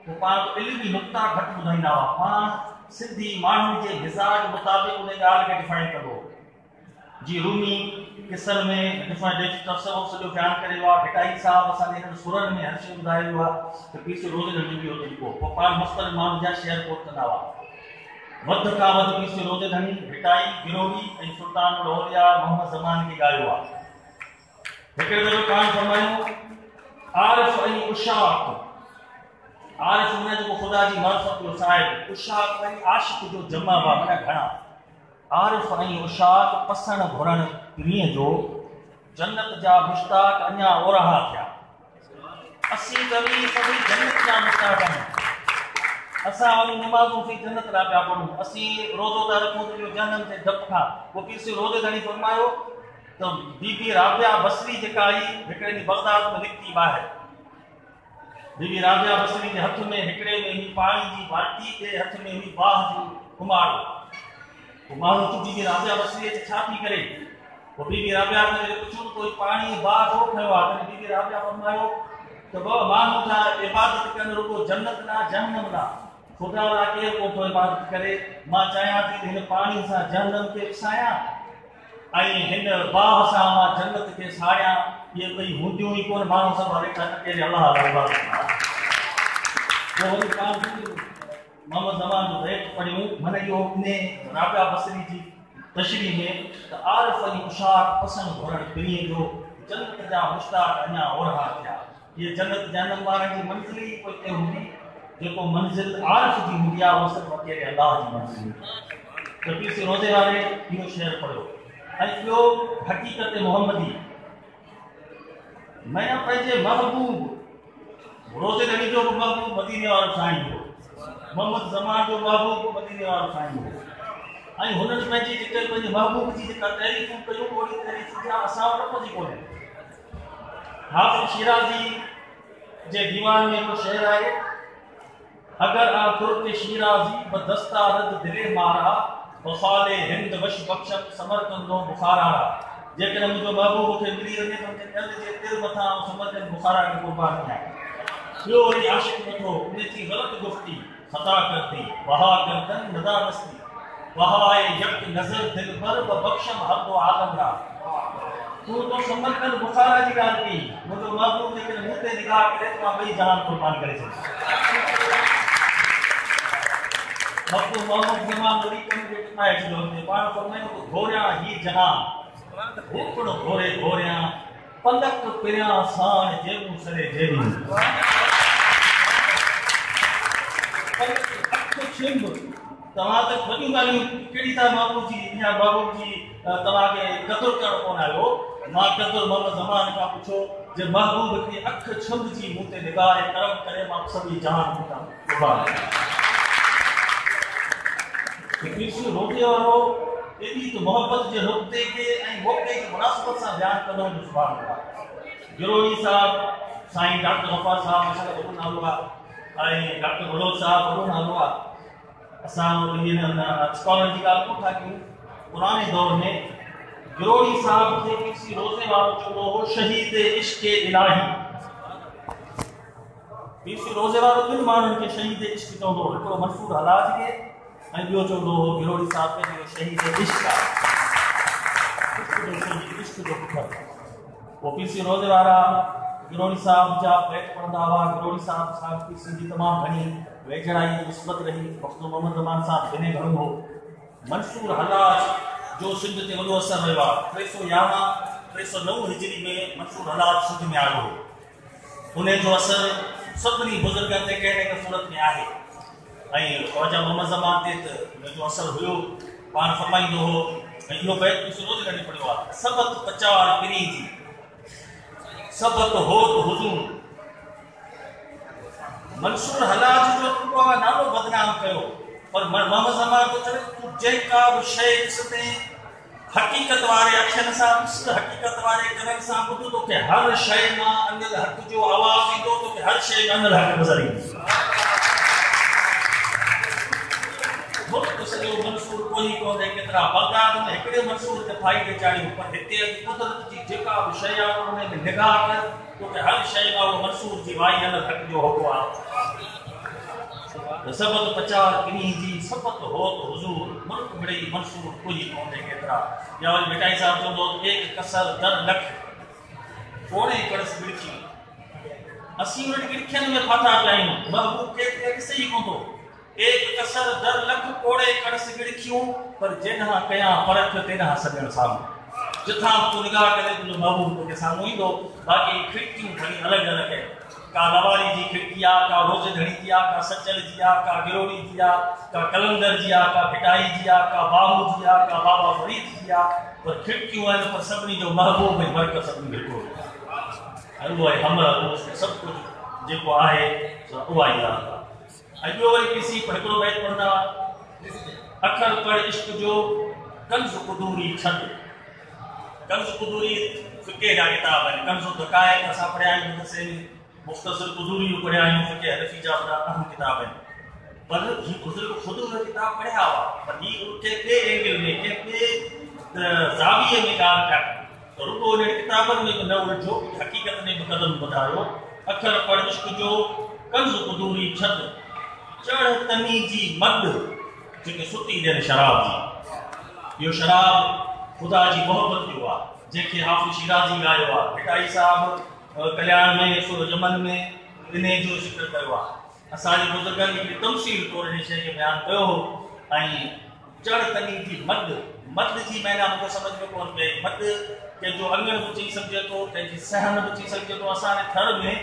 पोइ पाण इल्मी नुक़्ता घटि ॿुधाईंदा हुआ, पाण सिंधी माण्हुनि जे मिज़ाज मुताबिक़ उन ॻाल्हि खे डिफाइन कंदो हो। जी रूमी किसन में तसव्वुफ़ सॼो बयानु करे वियो आहे, भिटाई साहब असांजे हिन सुरनि में हर शइ ॿुधायो वियो आहे त पीसी रोज़े घणी बि हुते पोइ पाण मुख़्तलिफ़ माण्हुनि जा शेयर कोट कंदा हुआ। वध खां वधि पीसी रोज़े घणी भिटाई गिरोही ऐं सुल्तान औलिया मोहम्मद ज़मान खे ॻाल्हियो आहे। हिकिड़े दफ़े पाण फरमायो आरिफ़ ऐं उशाक़, आरिफ़ में जेको ख़ुदा जी मारिफ़त जो साहिब, उशाक़ ऐं आशिक़ जो जमा हुआ माना घणा। आरिफ़ ऐं उशाक़ पसण घुरण ॾींहं जो जन्नत जा मुश्ताक अञा ओरहा थिया। असीं सभई जन्नत जा मुश्ताक आहियूं, असां वञी नमाज़ूं थी जन्नत लाइ पिया पढ़ूं, असीं रोज़ो था रखूं तुंहिंजो जनम जे डप खां। पोइ पीसी रोज़े घणी फरमायो त बीबी राबिया बसरी जेका आई हिकिड़े ॾींहुं बगदाद में निकिती ॿाहिरि। बीबी राबिया बसरी जे हथ में हिकिड़े में हुई पाणी जी बाल्टी, ॿिए हथ में हुई बाह जो कुमार। पोइ माण्हू बीबी राबिया बसरी छा थी करे वो बीबी राबिया ने पुछो कोई पानी बाह छो खयो आ त बीबी राबिया फरमायो तो बाबा मानू था इबादत कन रुको जन्नत ना जहन्नम ना खुदा ला के को तो इबादत करे मां चाया थी हिन पानी सा जहन्नम के साया आई हिन बाह सा मां जन्नत के साया ये कोई हुंदियो ही कोन मानू सब वेठा के अल्लाह अल्लाह वो काम मोहम्मद जमान जो बैठ पढ़ियो मन यो ने राबिया बसरी जी तशरीह में त आरफ अली मुशाक पसंद घोरण पिरी जो जन्नत जा मुश्ताक अन्या ओरहा थिया ये जन्नत जन्नत वारन जी मंजिल ही कोई ते हुंदी जेको मंजिल आरफ जी हुंदी आ वो सब अकेले अल्लाह जी मंजिल तो पीसी रोजे वाले इहो शेर पढ़ो ऐं ॿियो हकीकत मोहम्मदी मैं पंहिंजे महबूब रोजे नबी जो महबूब मदीने वारो साईं हो मोहम्मद जमान जो महबूब मदीने वारो साईं हो आई हुनन पंहिंजी जेके पंहिंजे महबूब जी जेका तारीफ़ूं कयूं ओड़ी तारीफ़ जा असां वटि पहुची कोन्हे हाफ़िज़ शिराज़ी जे दीवान में वो शेर आहे अगर आ तुर्क शिराज़ी बदस्ता रद दिले मारा वसाले हिंद वश बख्शम समरकंदो बुखारा जेकॾहिं मुंहिंजो महबूब खे मिली वञे त उनजे दिल जे दिल मथां समरकंद बुखारा खे कुर्बानी आहे ॿियो वरी आशिक़ वठो उनजी ग़लति गुफ़्ती ख़ता करती वहा करदन नदारस्ती वहाए यक नज़र दिल पर व बख्शम हक़ आलम रा तू तो समरकंद बुखारा जी ॻाल्हि कई मुंहिंजो महबूब जेकॾहिं मूं ते निगाह करे त मां ॿई जहान कुर्बान करे छॾियो मक्तू मोहम्मद जमान वरी कम जे ठाहे छॾियो हुते पाण फरमायो त घोरियां ही जहान हुकड़ घोरे घोरियां पलक पिरियां साण जेबू सरे जेबू अख छिंब तव्हां त वॾियूं ॻाल्हियूं कहिड़ी था बाबू जी या बाबू जी तव्हांखे क़दुरु करणु कोन आयो मां क़दुरु मोहम्मद ज़मान खां पुछो जे महबूब खे अख छिंब जी मूं ते निगाह करम करे मां सॼी जहान कुर्बान पीसी रोटीअ वारो एॾी त मोहबत जे नुक़्ते खे ऐं मौक़े जी मुनासिबत सां बयानु कंदो वञे सुभाणे अल्लाह गिरोही साहब साईं डॉक्टर गफ़ार साहब असांजो वॾो नालो आहे ऐं डॉक्टर बलोच साहब वॾो नालो आहे असां स्कॉलर जी ॻाल्हि कोन था कयूं पुराने दौर में गिरोही साहब खे पीसी रोज़े वारो चवंदो हो शहीद इश्क़ इलाही पीसी रोज़े वारो ॿिनि माण्हुनि खे शहीद इश्क़ चवंदो हो हिकिड़ो मंसूर हलाज खे ऐं ॿियो चवंदो हो गिरोही साहब खे शहीद इश्क़ आहे इश्क़ जो पुटु पोइ पीसी रोज़े वारा गिरोही साहब जा बैठ पढ़ंदा हुआ गिरोही साहब की सिंधी तमामु घणी वेझड़ाई निस्बत रही वक़्तु मोहम्मद ज़मान साहब ॾिने घणो हो मंसूर हलाज जो सिंध ते वॾो असर रहियो आहे 311-309 हिजरी में मंसूर हलाज सिंध में आयो हो उन जो असर सभिनी बुज़ुर्गनि ते कंहिं न कंहिं सूरत में आहे ऐं ख़्वाजा मोहम्मद ज़मान ते त उन जो असर हुयो पाण फरमाईंदो हो ऐं इहो बैत रोज़ कढी पढ़ियो आहे सबत पचार पिरी जी सबत होत हुजूर मंसूर हलाज जो तुको नालो बदनाम कयो पर मोहम्मद ज़मान को चवे तू जेका बि शइ ॾिसते हक़ीक़त वारे अखियुनि सां ॾिस हक़ीक़त वारे कननि सां ॿुध तोखे हर शइ मां अनिल हक़ जो आवाज़ ईंदो तोखे हर शइ में अनिल हक़ नज़र ईंदो मुल्क सॼो मंसूर कोई कोन्हे केतिरा बगदाद में हिकिड़े मंसूर ते फाइदे चाढ़ियूं पर हिते कुदरत जी जेका बि शइ आहे उन में निगाह कर तोखे हर शइ मां उहो मंसूर जी वाई अनिल हक़ जो हुक़ आहे सबत पचार किनी जी सबत होत हुजूर मुल्क बड़े मंसूर कोई कोन्हे केतिरा या वरी मिठाई साहब चवंदो एक कसर दर लख कोड़े कड़स गिड़की असीं उन गिड़कियुनि में फाथा पिया महबूब खे ॾिसे ई कोन थो एक कसर दर लख कोड़े कड़स गिड़कियूं पर जेॾां कयां परख तेॾां सॼण साम्हूं जिथां तूं निगाह करे तुंहिंजो महबूब तोखे साम्हूं ईंदो बाक़ी खिड़कियूं घणी अलॻि अलॻि आहिनि का लवारी जी खिड़की आहे का रोज़ घड़ी जी आहे का सचल जी आहे का गिरोड़ी जी आहे का कलंदर जी आहे का फिटाई जी आहे का बाबू जी आहे का बाबा फरीद जी आहे पर खिड़कियूं आहिनि पर सभिनी जो महबूब ऐं बरकत सभिनी खे ऐं उहो आहे हमर सभु कुझु जेको आहे उहा ई ॻाल्हि आहे ऐं ॿियो वरी पीसी हिकिड़ो बैत पढ़ंदा अखर पढ़ इश्क जो कंज़ कुदूरी छॾ कंज़ कुदूरी फिके जा किताब आहिनि कंज़ दकाए असां पढ़िया आहियूं मदरसे में मुख़्तसर कुदूरी पढ़िया आहियूं फिके हनफी जा बड़ा अहम किताब आहिनि पर ही बुज़ुर्ग खुद उहे किताब पढ़िया हुआ पर ही उनके ॿिए एंगल में के ॿिए ज़ावीअ में ॻाल्हि पिया त रुॻो उन किताबनि में बि न उलझो, हक़ीक़त में बि क़दम ॿुधायो। अखर पढ़ इश्क जो कंज़ कुदूरी छॾ, चढ़ तनी जी मद जेके सुती ॾियनि शराब जी। इहो शराब ख़ुदा जी मोहबत जो आहे, जंहिंखे हाफ़िज़ शिराज़ी ॻायो आहे। भिटाई साहिबु कल्याण में सुर जमन में इन जो ज़िक्र कयो आहे। असांजे बुज़ुर्गनि हिकिड़ी तमसील तौरु हिन शइ खे बयानु कयो हो। ऐं चढ़ तनी जी मद, मद जी माना मूंखे सम्झ में कोन पई। मद कंहिंजो अंगण बि चई सघिजे थो, कंहिंजी सहन बि चई सघिजे थो। असांजे थड़ में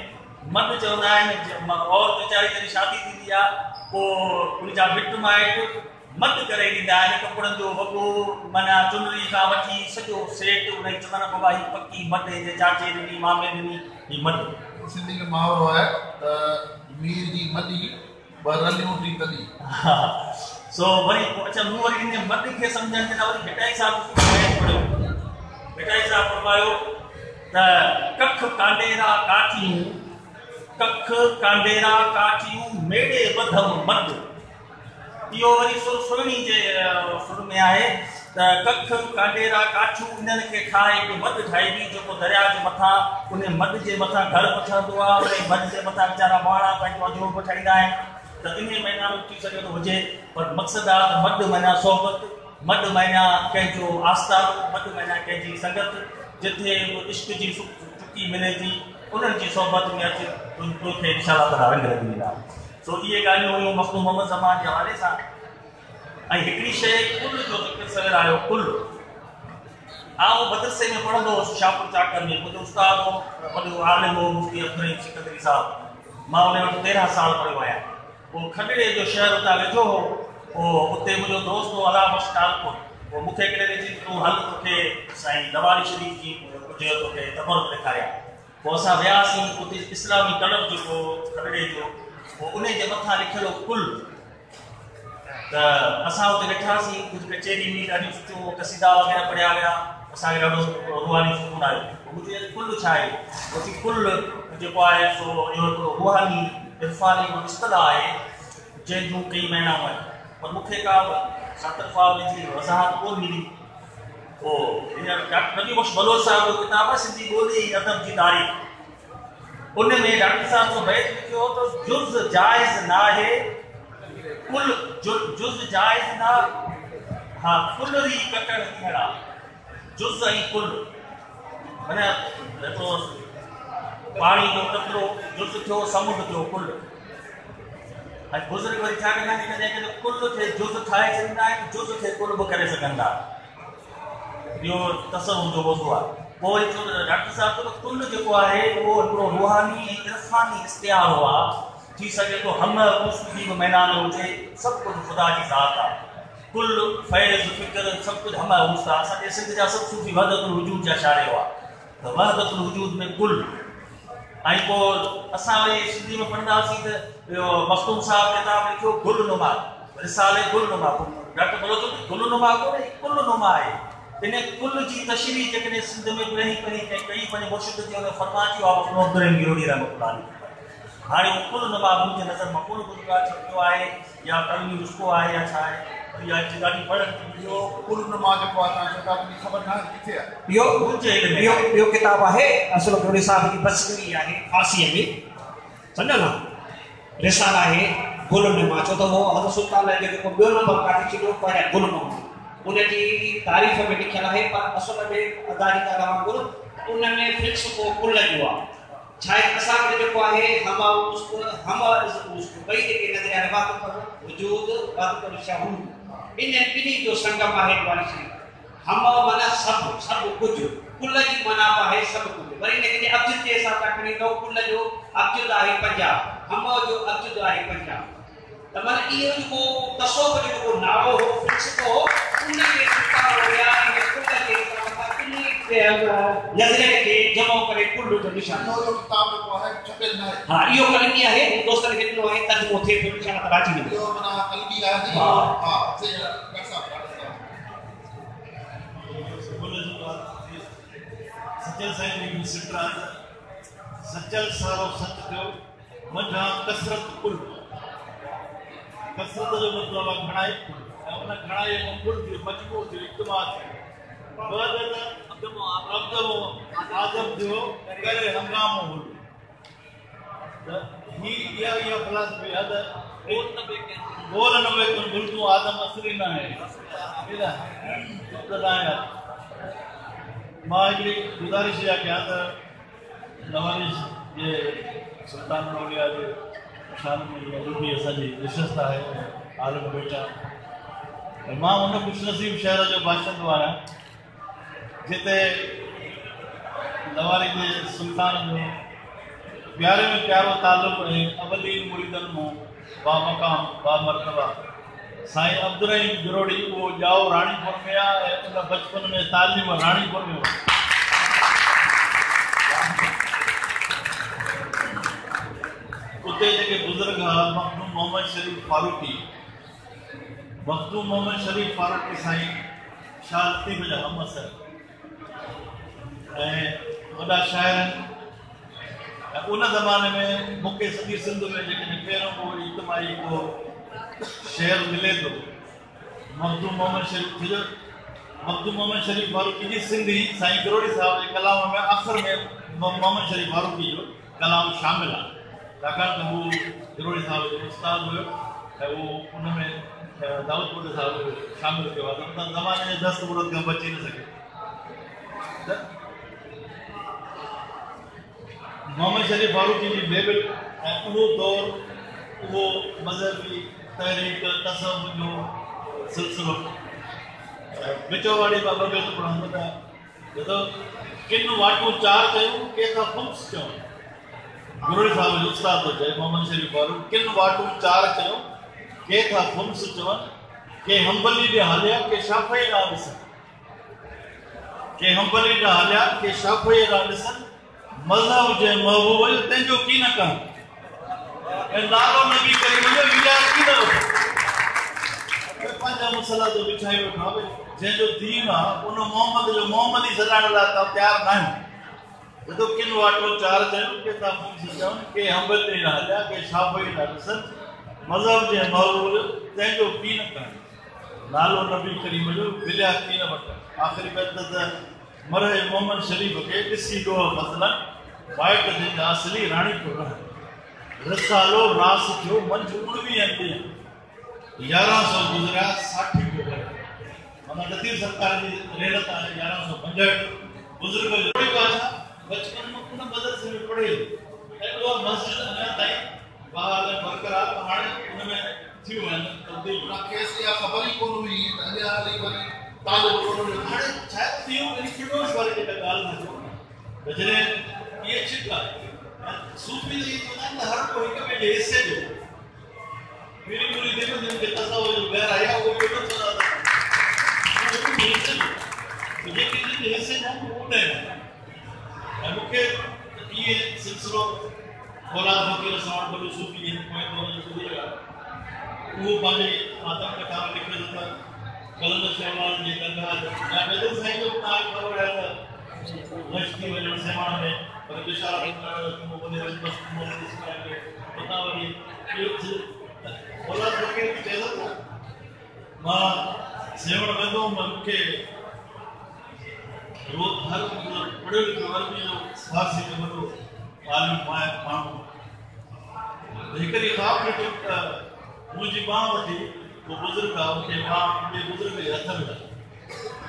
मद चवंदा आहिनि, औरत वीचारी जॾहिं शादी थींदी आहे पोइ उनजा मिट माइट मद करे ॾींदा आहिनि, कपिड़नि जो वॻो माना चुनरी खां वठी सॼो सेट उनजी चवंदा आहिनि बाबा हीअ पकी मद जे चाचे ॾिनी मामे ॾिनी हीअ मद। सिंधी में मुहावरो आहे त मीर जी मदी ॿ रलियूं टी तली। सो वरी अच्छा मूं वरी इन मद खे सम्झण जे लाइ वरी भिटाई साहिब पढ़ियो। भिटाई साहिब फरमायो त कख कांडेरा काठियूं, कख कांडेरा काठियूं मेड़े बधम मद। इहो वरी सुरणी जे सुर में आहे त कख कांडेरा काठियूं इन्हनि खे ठाहे हिकु मद ठाहिबी जेको दरिया जे मथां उन मद जे मथां घर पछड़ंदो आहे। उन मद जे मथां वीचारा माण्हू पंहिंजो अजो बि ठाहींदा आहिनि। त इन महीना में थी सघे थो हुजे, पर मक़सदु आहे त मद माना सोहबत, मद माना कंहिंजो आस्तानो, मद माना कंहिंजी संगत, जिथे इश्क जी चुकी मिले थी उन्हनि जी सोहबत में अची तोखे इंशाअल्लाह ताला रंग लॻी वेंदा। सो इहे ॻाल्हियूं हुयूं मखदूम मोहम्मद ज़मान जे हवाले सां। ऐं हिकिड़ी शइ कुल जो ज़िक्र सवेर आयो, कुल आउं मदरसे में पढ़ंदो हुउसि शाहपुर चाकर में। मुंहिंजो उस्ताद हो, वॾो आलिम हो, मुफ्ती अख़री सिकंदरी साहिबु। मां उन वटि 13 साल पढ़ियो आहियां। पोइ खंडड़े जो शहर उतां वेझो हो, पोइ उते मुंहिंजो दोस्त हो अलाबस टालपुर। पोइ मूंखे हिकिड़े ॾींहुं तूं हल तोखे साईं नवाज़ शरीफ़ जी कुझु तोखे तबरक ॾेखारियां। पोइ असां वियासीं उते इस्लामी तलब जेको खंडड़े जो, पोइ उन जे मथां लिखियलु कुल। त असां हुते वेठासीं, कुझु कचहरी हुई, ॾाढियूं सुठियूं कसीदा वग़ैरह पढ़िया विया। असांखे ॾाढो रूहानी सुकून आयो। मुंहिंजे कुल छा आहे, उते कुल जेको आहे सो इहो हिकिड़ो रूहानी इरफ़ानी इस्तलाह आहे जंहिंजूं कई महिनाऊं आहिनि, पर मूंखे का सातरफ़ा जी वज़ाहत कोन मिली। पोइ हींअर डॉक्टर नबी बख़्श बलोच साहिब जो किताब आहे सिंधी ॿोली अदब जी तारीख़। उन में डॉक्टर साहिब जो बैत लिखियो त जुज़ जाइज़ न आहे, कुल जुज़ जाइज़ न, हा कुलरी कटण थींदा जुज़ ऐं कुल माना हिकिड़ो पाणी जो कतिरो जुज़ थियो, समुंड थियो कुल। ऐं बुज़ुर्ग वरी छा कंदा आहिनि, जंहिंखे कुल खे जुज़ ठाहे छॾींदा आहिनि, जुज़ खे कुल बि करे सघंदा। इहो तसवुर जो मौज़ू आहे। पोइ वरी डॉक्टर साहिब चयो कुल जेको आहे उहो हिकिड़ो रूहानी ऐं इरफ़ानी इश्तिहार आहे। थी सघे थो हम सूफ़ी बि मैदान में हुजे, सभु कुझु ख़ुदा जी ज़ात आहे। कुल फैज़ फ़िक्र सभु कुझु हम हूस आहे। असांजे सिंध जा सभु सूफ़ी वहदतुल वजूद जा शाइर हुआ, त वहदतुल वजूद में कुल। ऐं पोइ असां वरी सिंधी में पढ़ंदासीं त इहो मखदूम साहिबु किताब लिखियो गुलनुमा, रिसाले गुलनुमा। डॉक्टर बलोच गुलनुमा कोन्हे, कुलनुमा आहे। इन कुल जी तशरीह जेकॾहिं सिंध में पहिरीं कई पंहिंजे मुर्शिद जी हुन फरमाइश जो आहे अब्दुल गिरोड़ी रहमतुल्लाह अलैह। हाणे उहो कुल नुमा मुंहिंजे नज़र मां कोन गुज़ार छॾियो आहे, या कलमी उसको आहे या छा आहे, या ॾाढी पढ़नि इहो कुल नुमा जेको आहे तव्हांखे ख़बर न आहे किथे आहे। इहो किताब आहे असुल गिरोड़ी साहिब जी बसरी आहे फारसीअ में, सम्झो न। रिसाला आहे गुल नुमा, छो त उहो हज़रत सुल्तान जेको ॿियो नंबर काटे छॾियो पढ़िया गुल नुमा, उनजी तारीफ़ में लिखियलु आहे। पर असुल में अदारी ताला वांगुरु उन में फिक्स को कुल जो आहे। छा आहे असांखे जेको आहे हमा उसको ॿई जेके नज़रिया वाक़ पर वजूद वाक़ पर शहूद, इन ॿिन्ही जो संगम आहे वारी शइ। हम माना सभु कुझु, कुल जी माना आहे सभु कुझु। वरी हिनखे अब्जद जे हिसाब सां खणी अचो, कुल जो अब्जद आहे 50, हम जो अब्जद आहे 50। त माना इहो जेको तसव्वुफ़ जो जेको नालो हो फिक्स हो, उनखे सुकारो या इन कुल जे हिसाब सां ॿिन्ही नज़रिया खे जमा करे कुल जो निशान किताब जेको आहे छपियल न आहे। हा इहो कलमी आहे, दोस्तनि खे ॾिनो आहे तर्जुमो थिए पियो इंशाअल्लाह ताला अची वेंदो। इहो माना कलमी आहे जी। हा सही आहे डॉक्टर साहब। सचल साईं जी सिटरा सचल सारो सच थियो मझा कसरत कुल। कसरत जो मतलब आहे घणाई, ऐं उन घणाई में कुल जो मजमू जो इज्तिमा थियो। आज़म थियो करे हंगामो हो ही या फिलॉसफी है गोल न वेकन बुलतू आदम असली ना है मां हिकिड़ी गुज़ारिश इहा कयां त नवाज़ जे सुल्तान औलिया जे शान में अॼु बि असांजी विशेषता आहे आलम बेटा मां उन ख़ुशनसीब शहर जो बाशिंदो आहियां जिते नवारी जे सुल्तान जो प्यारे में प्यारो तालुक़ ऐं अवलीन मुरीदनि मां बामक़ाम बामरतबा साईं अब्दुर्रहीम गिरोड़ी उहो ॼाओ राणीपुर में आहे ऐं उन बचपन में तालीम राणीपुर में उते जेके बुज़ुर्ग हुआ मखदूम मोहम्मद शरीफ फारूकी साईं शाह लतीफ़ जा हमअसर ऐं वॾा शाइर ऐं उन ज़माने में मूंखे सॼी सिंध में जेकॾहिं पहिरियों को इज्तिमाही को शेर मिले थो मखदूम मोहम्मद शरीफ फारूकी जी सिंधी साईं गिरोड़ी साहिब जे कलाम में आख़िर में मोहम्मद शरीफ फारूकी जो कलाम शामिल आहे छाकाणि त हू गिरोड़ी साहिब जो उस्ताद हुयो ऐं उहो उन में दाऊदपुर साहिब शामिल कयो आहे त उन ज़माने जे दस्तूर खां बची न सघे मोहम्मद शरीफ फारूकी जी बेबिल ऐं उहो दौर उहो मज़हबी तहरीक तसव्वुफ़ जो सिलसिलो विचोवाड़ी बाबा बि पढ़ंदो त जॾहिं किन वाटूं चार कयूं कंहिंखां ख़ुम्स चयूं गिरोड़ी साहिब जो उस्ताद थो चए मोहम्मद शरीफ फारूक किन वाटूं चार कयूं कंहिंखां ख़ुम्स चवनि के हंबली ॾे हलिया के शाफ़ई ॾांहुं ॾिसनि के हंबली ॾांहुं हलिया के शाफ़ई ॾांहुं ॾिसनि मज़हब जे महबूब जो तंहिंजो की न कनि ऐं नालो नबी करीम जो इजाज़ की न वठो पंहिंजा मसला जो विछाई वेठो आहे जंहिंजो दीन आहे उन मोहम्मद ई सॾाइण लाइ तव्हां तयारु न आहियो जॾहिं किन वाटो चार चयूं के तव्हां चवनि के हंबल ॾे न हलिया के शाफ़ई ॾांहुं ॾिसनि मज़हब जे महबूब जो तंहिंजो की न कनि नालो नबी करीम जो विलिया की न वठनि आख़िरी में त मरहे मोहम्मद शरीफ के ॾिसी ॾोह मसलन वाइट जिंदा असली राणीपुर रसालो रास थियो मंझि 19 ॾींहं 1100 गुज़रिया 60 माना लतीफ़ सरकार जी रेलत आहे 1165 बुज़ुर्ग जो बचपन में उन मदरसे में पढ़े ऐं उहा मस्जिद अञा ताईं बहाल बरक़रार हाणे उन में थियूं आहिनि तब्दील केस या ख़बर ई कोन हुई त अञा हली वरी तालुक़ कोन हुयो हाणे छा थियो इन फिरोज वारे जेका ॻाल्हि थियो त जॾहिं इहे छिक आहे सूफ़ी जी चवंदा आहिनि त हर को हिक ॿिए जे हिसे जो पीरी पूरी दिन जिनखे तसव्वुफ़ जो ग़ैर आया उहो बि न चवंदा जेके जिनखे हिसे जा उहो न ऐं मूंखे इहे सिलसिलो औलाद फ़क़ीर सां वटि वॾो सूफ़ी जी पोइ दौर जो गुज़रियो आहे उहो पंहिंजे आत्मकथा में लिखियो त कलंदर शहवाल जी दरगाह या बेदर साईं जो तव्हांखे ख़बर आहे त गश्ती वञणु सेवाण में पर बिशारा उतां वरी औलाद फ़क़ीर चए थो मां सेवण वेंदो हुउमि मूंखे रोज़ हर पढ़ियो लिखियो अरबी जो फारसी में वॾो आलिम माण्हू हिकिड़ी ख़्वाब ॾिठो त मुंहिंजी मां वठी को बुज़ुर्ग आहे उनखे मां ॿिए बुज़ुर्ग जे हथ में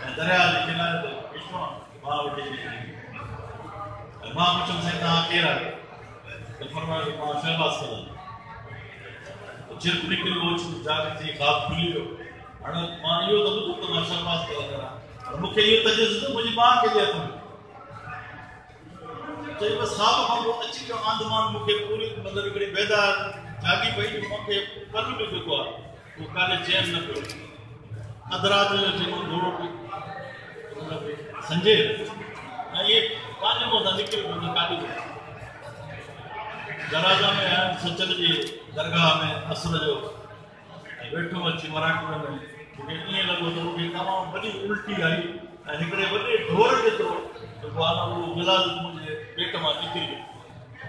ऐं दरिया जे किनारे ते ॾिठो मां वठी ऐं मां पुछियुमि साईं तव्हां केरु आहियो त फरमायो मां शहबाज़ कलाम चिर निकिरी ओछ जाग थी ख़्वाब खुली वियो हाणे मां इहो त ॿुधो त मां शहबाज़ कलाम आहियां मूंखे इहो तजुर्बो त मुंहिंजी माउ खे हथ में चई बसि ख़्वाब खां पोइ अची वियो आंदमान मूंखे पूरी मतिलबु हिकिड़ी बेदार जागी पई मूंखे कल बि जेको आहे उहो काॾे चैन न पियो अधरात जो जेको घोड़ो संजय ऐं इहे पंहिंजे मुंहं सां निकिरी पियो त काॾे दराजा में आहियां सचल जी दरगाह में असर जो ऐं वेठो अची मराठी में मूंखे ईअं लॻो त मूंखे तमामु वॾी उल्टी आई ऐं हिकिड़े वॾे ढोर जेतिरो जेको आहे न उहो विलादत मुंहिंजे पेट मां निकिरी वियो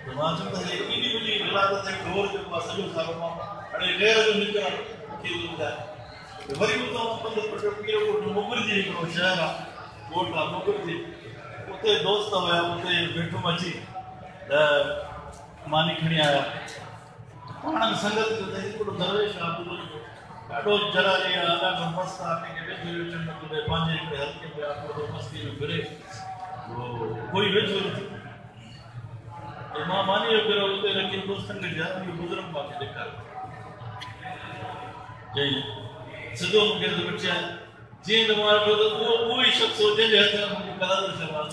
त मां चयुमि त एॾी वॾी विलादत ऐं ढोर जेको आहे सॼो सारो मां हाणे ग़ैर जो निकिरणु मूंखे ॿुधाए वरी उतां पंधु पीर कोट मुगल जी हिकिड़ो शहर आहे कोट आहे मोकिल जी उते दोस्त हुया उते वेठुमि अची त मानी खणी आया पाण में संगत जो त हिकिड़ो दरवेश आहे ॾाढो जलाली आहे ॾाढो मस्तु आहे कंहिंखे वेझो वेझो न करे पंहिंजे हिकिड़े हल्के में आहे थोरो मस्ती में फिरे कोई वेझो न थी मां मानी जो पहिरियों उते रखी दोस्तनि खे ॾियां इहो बुज़ुर्ग मूंखे ॾेखारियो चई सिधो मूंखे त पुछिया जीअं त मां ॾिठो त उहो ई शख़्स हो जंहिंजे हथ में मुंहिंजो कलंदर चयो आहे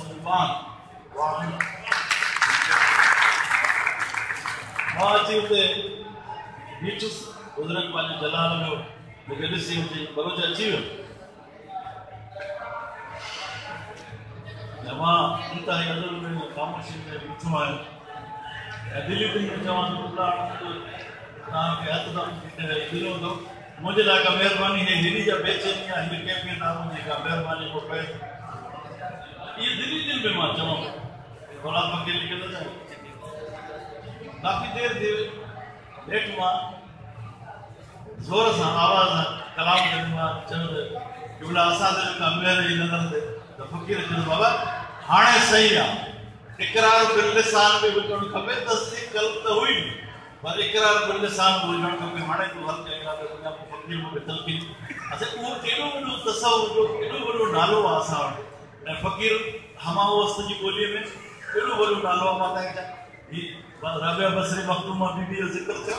मां अची उते बीठुसि बुज़ुर्ग पंहिंजे जलाल में मूंखे ॾिसी हुजे बलोच अची वियो ऐं मां इंतिहाई अदब में ख़ामोशी में बीठो आहियां ऐं दिल्ली में चवां थो तव्हांखे हथ दिलो हूंदो मुझे लाइ का महिरबानी है हिनी जा बेचैनी आहे हिन कैफियत आहे मुंहिंजी का महिरबानी को पए ये दिल्ली दिल में मां चवां थोड़ा फ़कीर लिखियल न काफ़ी देर थी हेठि मां ज़ोर सां आवाज़ सां कलाम कंदो मां चयो त हिकिड़ा असांजे का महिर जी नज़र ते त फ़कीर चयो बाबा हाणे सही आहे इक़रार बिल लिसान में हुजणु खपे तस्दीक कल्ब त हुई पर इक़रार बिल लिसान में हुजणु खपे हाणे तूं हल कईं त फ़कीर मूंखे तलक़ीन असां उहो केॾो वॾो तसवुर जो केॾो वॾो नालो आहे असां वटि ऐं फ़कीर हमावस्त जी ॿोलीअ में केॾो वॾो नालो आहे मां तव्हांखे राबिया बसरी मखदूमा बीबी जो ज़िक्र थियो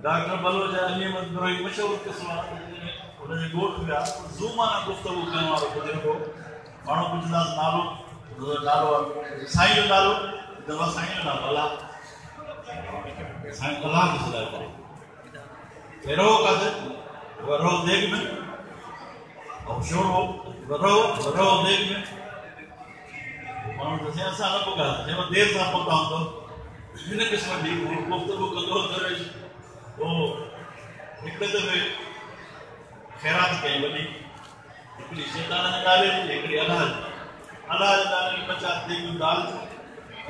डॉक्टर बलोच अली अहमद बिरोई मशहूरु क़िस्म आहे हुनजे ॻोठ विया ज़ूमाना गुफ़्तगू करण वारो बुज़ुर्ग माण्हू पुछंदासीं नालो साईं जो नालो दवा साईं जो नालो अलाह साईं अलाह खे सलाह करे पहिरों काथे वरो देग में ऐं शोरो वरो देग में माण्हू चई असां न पोइ ॻाल्हि जंहिं महिल देरि सां पहुता हूंदो हिन क़िस्म जी गुफ़्तगू कंदो करे पोइ हिकु दफ़े ख़ैरात कई वॾी हिकिड़ी शैतान जे नाले जी हिकिड़ी अलाह जे नाले में 50 देगियूं दाल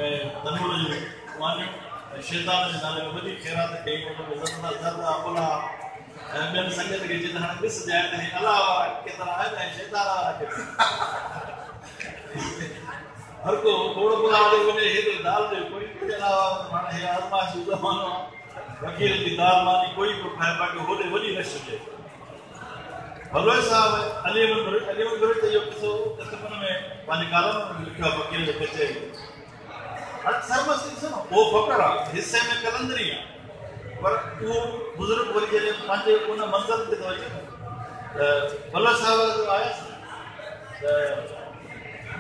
ऐं तंदूर जूं मानियूं ऐं शैतान जे नाले में वॾी ख़ैरात कई हुन में ज़रदा फुला ऐं ॿियनि संगत खे चई त हाणे ॾिस जाए त अलाह वारा केतिरा आहिनि ऐं शैतान वारा केतिरा हर को थोरो बुरा हले वञे हेॾे दाल ॾे कोई कुझु अलावा हाणे हे आज़माइश जो ज़मानो आहे फ़कीर जी दाल मानी कोई बि खाए बाक़ी होॾे वॾी न छॾे भलो साहब अली अहमद बिरोई त इहो किसो किताबनि में पंहिंजे कालम में लिखियो आहे फ़कीर जो कचहरी सरमस्ती ॾिसो न उहो फ़क़्रु आहे हिसे में कलंदरी आहे पर उहो बुज़ुर्ग वरी जॾहिं पंहिंजे उन मंज़िल ते त वञे त भलो साहब आयासीं त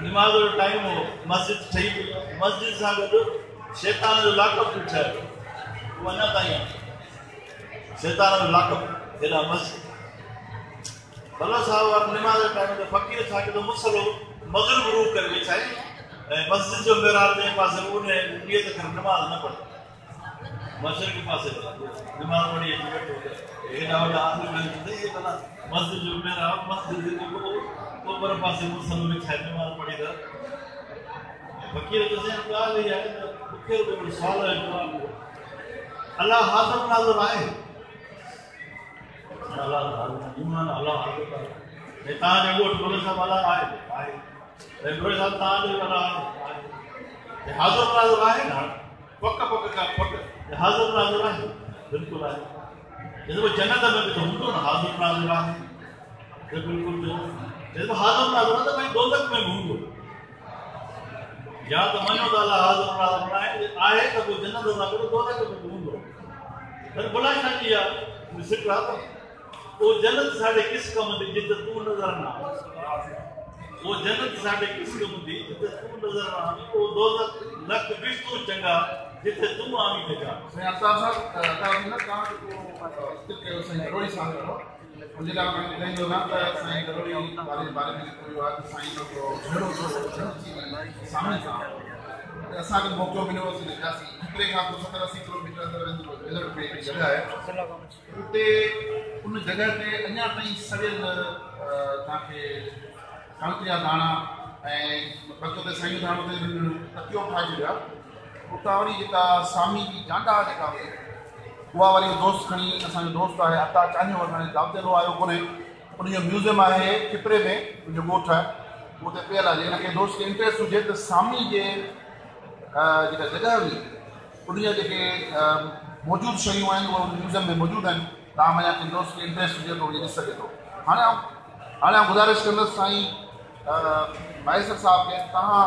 निमाज़ जो टाइम हो मस्जिद ठही पई मस्जिद सां गॾु शैतान जो लाकअप बि ठहियो उहो अञा ताईं आहे शैतान जो लाकअप हेॾा मस्जिद भलो साहब वारो निमाज़ जो टाइम ते फ़कीर छा कयो मुसलो मग़रिब रूह करे विछाई ऐं मस्जिद जो मेरार जे पासे उन नियत करे निमाज़ न पढ़ी मशरिक़ पासे निमाज़ पढ़ी अची वेठो हेॾा वॾा आदमी भला मस्जिद जो मेरार मस्जिद ओभर पासे मुसलो विछाए निमाज़ पढ़ी त फ़कीर चयोसि ॻाल्हि इहा आहे त मूंखे हिकिड़ो सुवाल जो जवाबु ॾियो अलाह हाज़िर नाज़िर आहे अलाह तव्हांजो ॻोठ भलो साहब अलाह आहे भलो साहब तव्हांजो अलाह आहे हाज़िर नाज़िर आहे न पक का पक हाज़िर नाज़िर आहे बिल्कुलु आहे जन्नत में बि त हूंदो न हाज़िर नाज़िर आहे बिल्कुलु हाज़िर नाज़िर आहे त भई दोज़ख में बि हूंदो या त मञो त अलाह हाज़िर नाज़िर आहे त पोइ जन्नत सां गॾु दोज़ख में बि हूंदो पर भुलाई छा की आहे सिक आहे त वो जन्नत साढ़े किस कम दी जिते तू नजर ना वो जन्नत साढ़े किस कम दी जिते तू नजर ना वो दोज़ख लख भी तू चंगा जिते तू आमी ते जा मैं आता साहब न कहां तो के सही रोई सांग हो मुझे लगा मैं नहीं जो ना सही रोई बारे में कोई बात सही तो झड़ो सामने था असा के मौको मिलो से जासी हिकड़े का 70-80 किलोमीटर अंदर वेंदो पे जगह है उते उन जगह ते अञा ताईं सड़ियल तव्हांखे कणकिया दाणा ऐं बरकत साईं दाणो ते तकियो ठाहे छॾिया उतां वरी जेका सामी जी जांडा जेका हुई उहा वरी दोस्त खणी असांजो दोस्त आहे अता चानियो असांजे दावतेलो आयो कोन्हे उनजो म्यूज़ियम आहे किपरे में मुंहिंजो ॻोठु आहे उते पियल आहे हिनखे दोस्त खे इंट्रस्ट हुजे त सामने जे जेका जॻह हुई उन जा जेके मौजूदु शयूं आहिनि उहे म्यूज़ियम में मौजूदु आहिनि तव्हां वञा कंहिं दोस्त खे इंट्रस्ट हुजे त उहो ॾिसी सघे थो हाणे आउं गुज़ारिश कंदुसि साईं माइसर साहिब खे तव्हां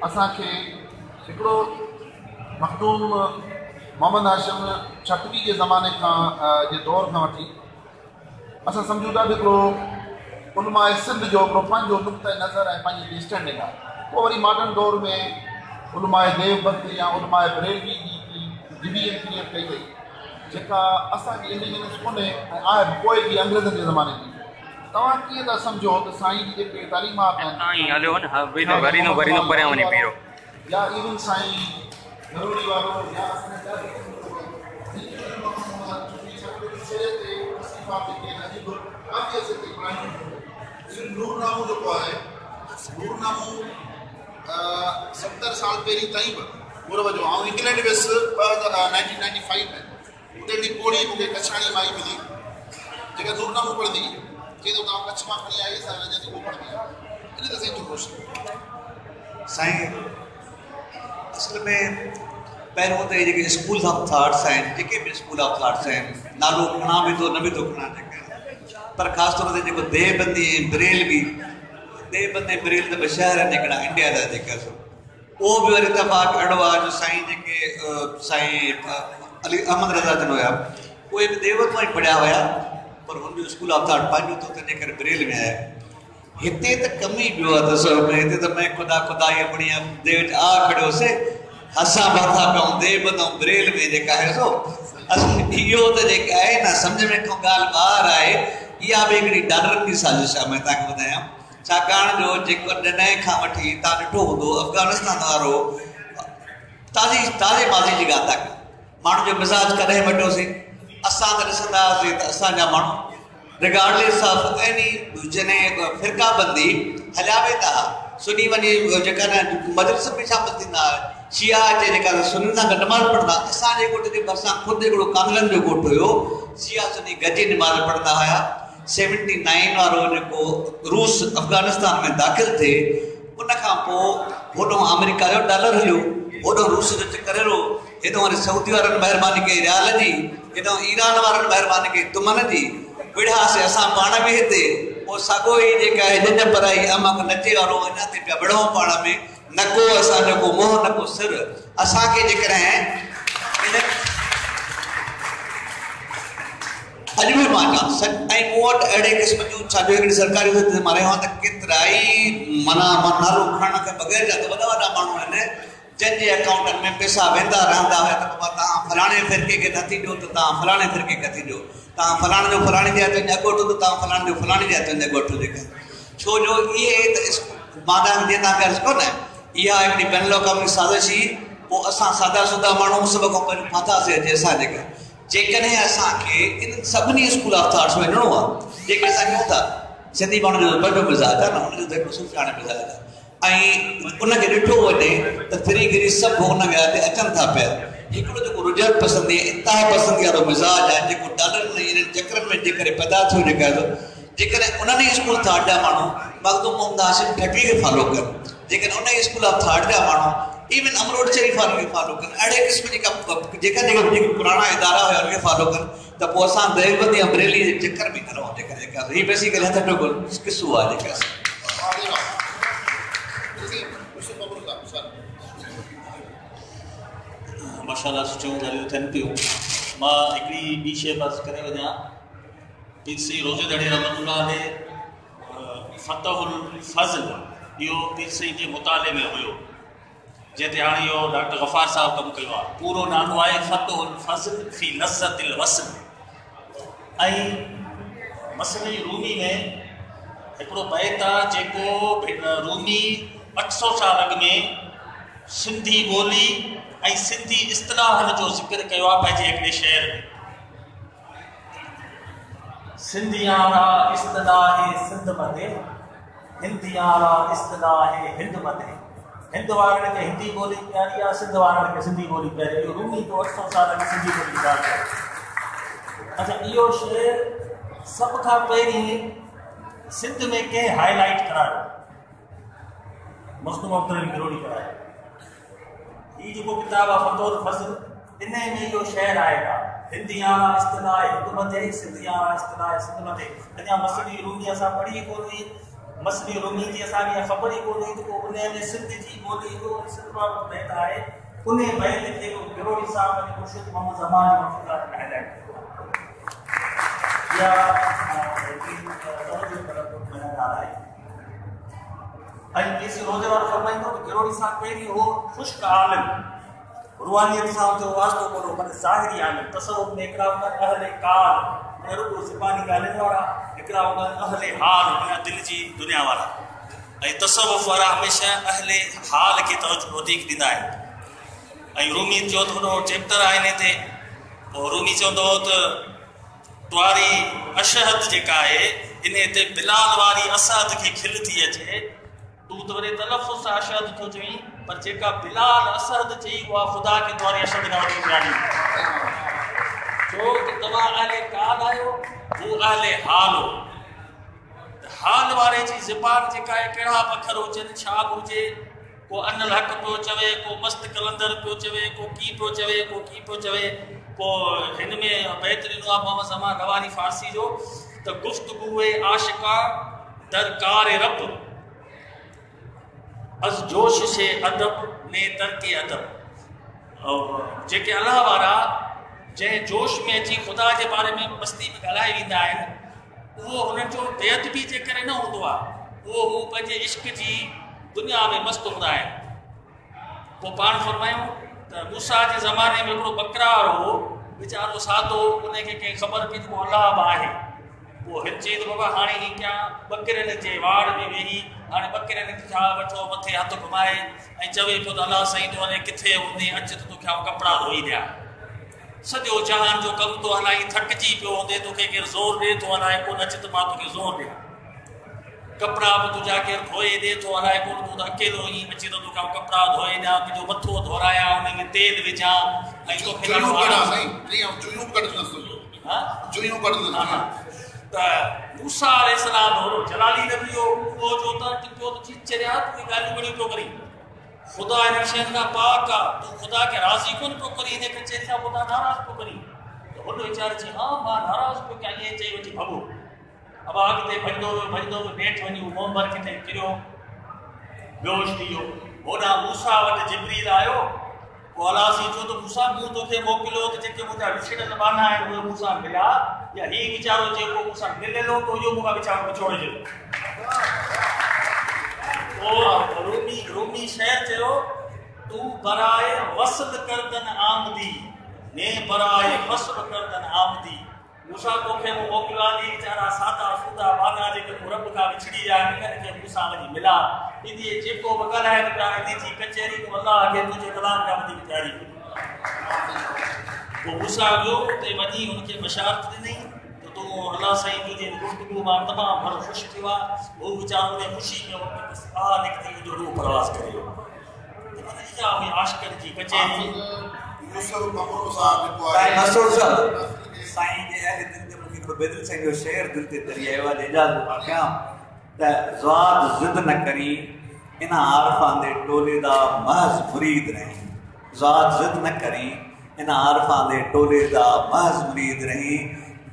असांखे हिकिड़ो मखदूम मोहम्मद हाशिम छटवी जे ज़माने खां जे दौर खां वठी असां सम्झूं था हिकिड़ो उलमाए सिंध जो हिकिड़ो पंहिंजो नुक़्ते नज़र ऐं पंहिंजी अंडरस्टैंडिंग आहे पोइ वरी मॉडर्न दौर में उलमाए देवबंद या उलमाए बरेलवी जी क्रिएट कई वई जेका असांजी इंडिजिनस कोन्हे ऐं आहे पोइ बि अंग्रेज़नि जे ज़माने जी तव्हां कीअं था सम्झो त साईं जी जेके तालीमात आहिनि या इवन साईं ज़रूरी वारो या नूरनामो जेको आहे नूरनामो 70 साल पहिरीं ताईं बि पूर्व जो ऐं इंग्लैंड वियुसि 1995 में उते हिकिड़ी कोड़ी मूंखे कछाणी माई मिली जेका नूरनामो पढ़ंदी चई तो तव्हां कच्छ मां खणी आई असां अञा ताईं उहो पढ़ंदी आहे इन ते साईं चुकोश साईं असल में पहिरियों त जेके स्कूल ऑफ थाट्स आहिनि जेके बि स्कूल ऑफ थाट्स आहिनि नालो खणा बि थो न बि थो खणा जेके पर ख़ासि तौर ते जेको देवबंदी ऐं बरेलवी देवबंद ऐं बरेल त ॿ शहर आहिनि हिकिड़ा इंडिया जा जेका उहो बि वरी इतफ़ाक़ अहिड़ो आहे जो साईं जेके साईं अली अहमद रज़ा जन हुया उहे बि देवबंद मां ई पढ़िया हुया पर हुनजो स्कूल ऑफ थाट पंहिंजो थो तंहिंजे करे बरेल में आया हिते त कमी ॿियो आहे दसो में हिते त मैं ख़ुदा ख़ुदाई बढ़िया देव आ खड़ियोसीं असां बाथा पियूं देवबंद ऐं बरेल में जेका आहे सो इहो त जेका आहे न सम्झ में को ॻाल्हि ॿाहिरि आहे इहा बि हिकिड़ी डालरनि जी साज़िश आहे मैं तव्हांखे ॿुधायां छाकाणि जो जेको ॾह खां वठी तव्हां ॾिठो हूंदो अफ़गानिस्तान वारो ताज़ी माज़ी जी ॻाल्हि था कनि माण्हुनि जो मिज़ाज कॾहिं वठोसीं असां त ॾिसंदा हुआसीं त असांजा माण्हू रिगार्डलेस ऑफ एनी जॾहिं फ़िरकाबंदी हलावे था सुनी वञी जेका न मजलिस में शामिल थींदा शिया अचे जेका सुनी सां गॾु नमाज़ पढ़ंदा असांजे ॻोठ जे भरिसां ख़ुदि हिकिड़ो कांगलनि जो ॻोठु हुयो शिया सुनी गॾिजी नमाज़ पढ़ंदा हुया 79 वारो जेको रूस अफ़गानिस्तान में दाख़िल थिए उन खां पोइ होॾो अमेरिका जो डॉलर हलियो होॾो रूस जो चकर हलियो हेॾो वरी सऊदी वारनि महिरबानी कई रियाल जी हेॾो ईरान वारनि महिरबानी कई तुमन जी विढ़ासीं असां पाण बि हिते पोइ साॻियो ई जेका आहे जंज पराई अमक नचे वारो अञा ते पिया विढ़ूं पाण में नको असांजो को मोह नको सिर असांखे जेकॾहिं अॼु बि मां चवां ऐं मूं वटि अहिड़े क़िस्म जूं छाजो हिकिड़ी सरकारी मां रहियो आहियां त केतिराई माना मां नालो खणण खां बग़ैर जा त वॾा वॾा माण्हू आहिनि जंहिंजे अकाउंटनि में पैसा वेंदा रहंदा हुया त बाबा तव्हां फलाणे फ़िरके खे नथी ॾियो त तव्हां फलाणे फ़िरके खे नथी ॾियो तव्हां फलाणे जो फलाणे जे हथनि जा ॻोठु त तव्हां फलाणे जो फलाणे जे हथनि जा ॻोठु जेका छो जो इहे त मां तव्हांखे जीअं तव्हां ॻाल्हि कोन इहा हिकिड़ी बैन अल-अक़वामी साज़िश हुई पोइ असां सादा सुदा माण्हू सभ खां पहिरियों फाथासीं अचे असां जेका जेकॾहिं असांखे इन सभिनी स्कूल ऑफ थाट्स में वञिणो आहे जेके असां कयूं था सिंधी माण्हू जो वॾो मिज़ाज आहे न हुनजो त हिकिड़ो सुञाणे मिज़ाज आहे ऐं उनखे ॾिठो वञे त फिरीगिरी सभु हुन ॻाल्हि ते अचनि था पिया हिकिड़ो जेको रुझान पसंदि इंतिहा पसंदि वारो मिज़ाज आहे जेको डॉलरनि में इन्हनि चक्रनि में जे करे पैदा थियो जेका जेकॾहिं उन्हनि स्कूल थाट जा माण्हू मखदूम मोहम्मद हाशिम ठटवी खे फॉलो कनि जेकॾहिं उन स्कूल ऑफ थाट जा माण्हू इवन अमरोड शरीफ वारनि खे फॉलो कनि अहिड़े क़िस्म जेका पुराणा इदारा हुया उनखे फॉलो कनि त पोइ असां देवबंदी ऐं बरेली जे चकर में न रहूं जेका हीअ बेसिकली हथ टोको किसो आहे जेका माशाअल्लाह सुठियूं ॻाल्हियूं थियनि पियूं मां हिकिड़ी ॿी शइ बसि करे वञा पीर साईं रोज़ेदड़ी रहमतुल्लाह अलैह फतहुल फज़ल इहो पीर साईं जे मुताले में हुयो जंहिं ते हाणे इहो डॉक्टर गफ़ार साहिबु कमु कयो आहे पूरो नालो आहे फतहुल फज़ल फी लज़्ज़तिल वस्ल ऐं मसले रूमी में हिकिड़ो बैत आहे जेको रूमी 800 साल अॻु में सिंधी ॿोली ऐं सिंधी इस्तिलाहनि जो ज़िक्र कयो आहे पंहिंजे हिकिड़े शहर में सिंधियारा इस्तिलाह सिंध मथे हिंदियारा इस्तिलाह हिंद मथे हिंद वारनि खे हिंदी ॿोली प्यारी आहे सिंध वारनि खे सिंधी ॿोली प्यारी आहे रूमी तो 800 साल अॻु सिंधी ॿोली ॻाल्हि आहे अच्छा इहो शेर सभ खां पहिरीं सिंध में कंहिं हाईलाइट करायो मखदूम अब्दुल गिरोड़ी कराए ये जो किताब आहे फतोल फज़ल इन में इहो शहर आएगा हिंदियाना इस्तिलाह हुकूमत सिंधियाना इस्तिलाह सिंधमत अञा मसली रूमी असां पढ़ी कोन हुई मसली रूमी जी असांखे ख़बर ई कोन हुई त उन में सिंध जी ॿोली जो सिंध वारो बैत आहे उन बैत खे गिरोड़ी साहब ने मुर्शिद मोहम्मद ज़मान जी मफ़क़ात में हाईलाइट कयो ऐं इस रोज़ेवार फरमाईंदो त गिरोड़ी साहब पहिरीं हो खुश्क आलिम रूहानियत सां जो वास्तो कोन्हो पर ज़ाहिरी आलिम तसव्वुफ़ में हिकिड़ा हूंदा आहिनि अहले काल ऐं रुॻो ज़बानी ॻाल्हियुनि वारा हिकिड़ा हूंदा आहिनि अहले हाल माना दिलि जी दुनिया वारा ऐं तसव्वुफ़ वारा हमेशह अहले हाल खे तवजो वधीक ॾींदा आहिनि ऐं रूमी जो थोरो चैप्टर आहे इन ते पोइ रूमी चवंदो त ट्वारी अशहद जेका आहे इन ते बिलाल वारी असहद खे खिल थी अचे तू तो वरी तलफ़ुज़ सां अशहद थो चई पर जेका बिलाल असहद चई उहा ख़ुदा खे तवारी अशहद खां वठी ॼाणी छो त तव्हां अहले काल आहियो हू अहले हाल हो हाल वारे जी ज़बान जेका आहे कहिड़ा पखर हुजनि छा हुजे को अनल हक़ पियो चवे को मस्त कलंदर पियो चवे को की पियो चवे को की पियो चवे को हिन में बैत ॾिनो आहे मोहम्मद ज़मान रवानी फारसी जो त गुफ़्तगूए आशिका दरकार रब अज़ जोश से अदब ने तरके अदब और जेके अल्लाह वारा जंहिं जोश में अची ख़ुदा जे बारे में मस्ती में ॻाल्हाए वेंदा आहिनि उहो हुननि जो बेअदबी जे करे न हूंदो आहे उहो हू पंहिंजे इश्क जी दुनिया में मस्तु हूंदा आहिनि पोइ पाण फरमायूं त मूसा जे ज़माने में हिकिड़ो बकरार हो वीचारो सादो उनखे कंहिं ख़बर पई त अलाह बि आहे पोइ हिन चई त बाबा हाणे हीअं कयां ॿकरियुनि जे वाड़ में वेही हाणे ॿकरियुनि खे छा वठो मथे हथ घुमाए ऐं चवे पियो त अलाह साईं तूं हाणे किथे हूंदे अच त तोखे आउं कपिड़ा धोई ॾियां सॼो जहान जो कमु तो हलाई थकिजी पियो हूंदे तोखे केरु ज़ोर ॾिए थो हलाए कोन अच त मां तोखे ज़ोर ॾियां कपिड़ा बि तुंहिंजा केरु धोए ॾिए थो हलाए कोन तूं त अकेलो ई अची त तोखे आउं कपिड़ा धोए ॾियां तुंहिंजो मथो धोरायां हुन में तेल विझां ऐं त मूसा अलैहिस्सलाम हो जलाली नबी हो उहो जो त टिकियो त चीच चरिया तूं ॻाल्हियूं घणियूं पियो करी ख़ुदा इन शयुनि खां पाक आहे तूं ख़ुदा खे राज़ी कोन पियो करी हिन खे चई ख़ुदा नाराज़ पियो करी त हुन वीचारे चई हा मां नाराज़ पियो कयां ईअं चई वठी भॻो अब अॻिते भॼंदो वियो नेठि वञी मोहम्मद किथे किरियो बेहोश थी वियो होॾां मूसा वटि जिब्रील आयो पोइ अलासी चयो त मूसा मूं तोखे मोकिलियो त जेके मुंहिंजा विछड़ ज़बाना आहिनि उहे मूंसां मिलिया या हीउ वीचारो जेको मूंसां मिलियलो त इहो मूंखां वीचारो विछोड़िजे पोइ रूमी शहर चयो तूं बराए वसल करदन आमदी ने बराए वसल करदन आमदी मूसा तोखे मूं मोकिलियो आहे वीचारा सादा सूदा बाना जेके रब खां विछड़ी विया आहिनि इन्हनि खे मूंसां वञी मिला इन्हीअ जेको बि ॻाल्हाइनि पिया इन जी कचहरी तूं अलाह खे तुंहिंजे कलाम खां वधीक तयारी पोइ मूसा वियो उते वञी हुनखे बशारत ॾिनई त तूं अलाह साईं तुंहिंजे गुफ़्तगू मां तमामु भलो ख़ुशि थियो आहे उहो वीचारो उन ख़ुशी में निकिती मुंहिंजो रूह प्रवास करे वियो इहा हुई आशिक़नि जी कचहरी साईं जे अहले दिल ते मूंखे हिकिड़ो बेदिल साईं जो शेर दिल ते तरी आयो आहे इजाज़त मां कयां त ज़वाद ज़िद न करी इन आरफ़ां दे टोले दा महज़ मुरीद रही ज़वाद ज़िद न करी इन आरफ़ां दे टोले दा महज़ मुरीद रही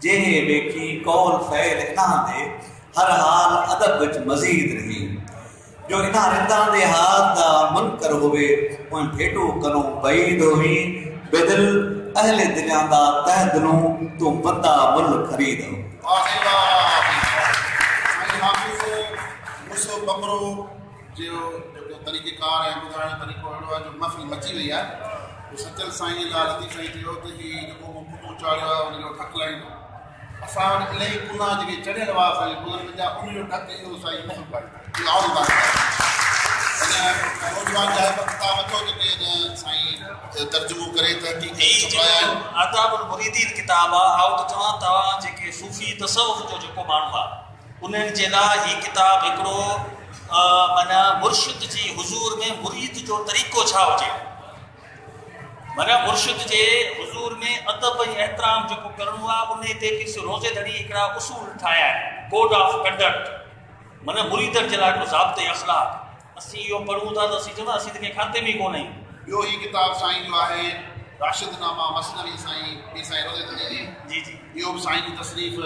जेहे वेखी कौल फ़ैल इन्हां दे हर हाल अदब विच मज़ीद रही जो इन्हां रिंदा दे हाल दा मुनकर होवे उन भेटो कनो बईद होई बेदिल अहले दिलियां दा तह दिलों तू बंदा मुल खरीद मूसो बकरो जो तरीक़ेकार है ॿुधाइण जो तरीक़ो अहिड़ो आहे जो महफ़िल मची वई आहे उहो सचल साईं लाल लतीफ़ साईं चयो त हीउ जेको मूं पुटु चाढ़ियो आहे उनजो ढक लाईंदो असां वटि इलाही गुनाह जेके चढ़ियल हुआ असांजे गुलनि जा उनजो ढक इहो साईं यूसुफ भाई इहो आउं नौजवान जा किताब अचो जेके साईं तर्जुमो करे तहक़ीक़ आदाबुल मुरीदीन किताब आहे आउं त चवां तव्हां जेके सूफ़ी तसव्वुफ़ जो जेको माण्हू आहे उन्हनि जे लाइ हीअ किताब हिकिड़ो माना मुर्शिद जी हुज़ूर में मुरीद जो तरीक़ो छा हुजे माना मुर्शिद जे हुज़ूर में अदब ऐं एहतराम जेको करिणो आहे उन ते किस रोज़े धड़ी हिकिड़ा उसूल ठाहिया आहिनि कोड ऑफ कंडक्ट माना मुरीदनि जे लाइ हिकिड़ो ज़ाब्ते अख़लाक़ असीं इहो पढ़ूं था त असीं चवंदा असीं त कंहिं खाते में ई कोन आहियूं। ॿियो ही किताब साईं जो आहे राशिदनामा मसनवी साईं पीर साईं रोज़े तनी जी जी इहो बि साईं जी तसनीफ़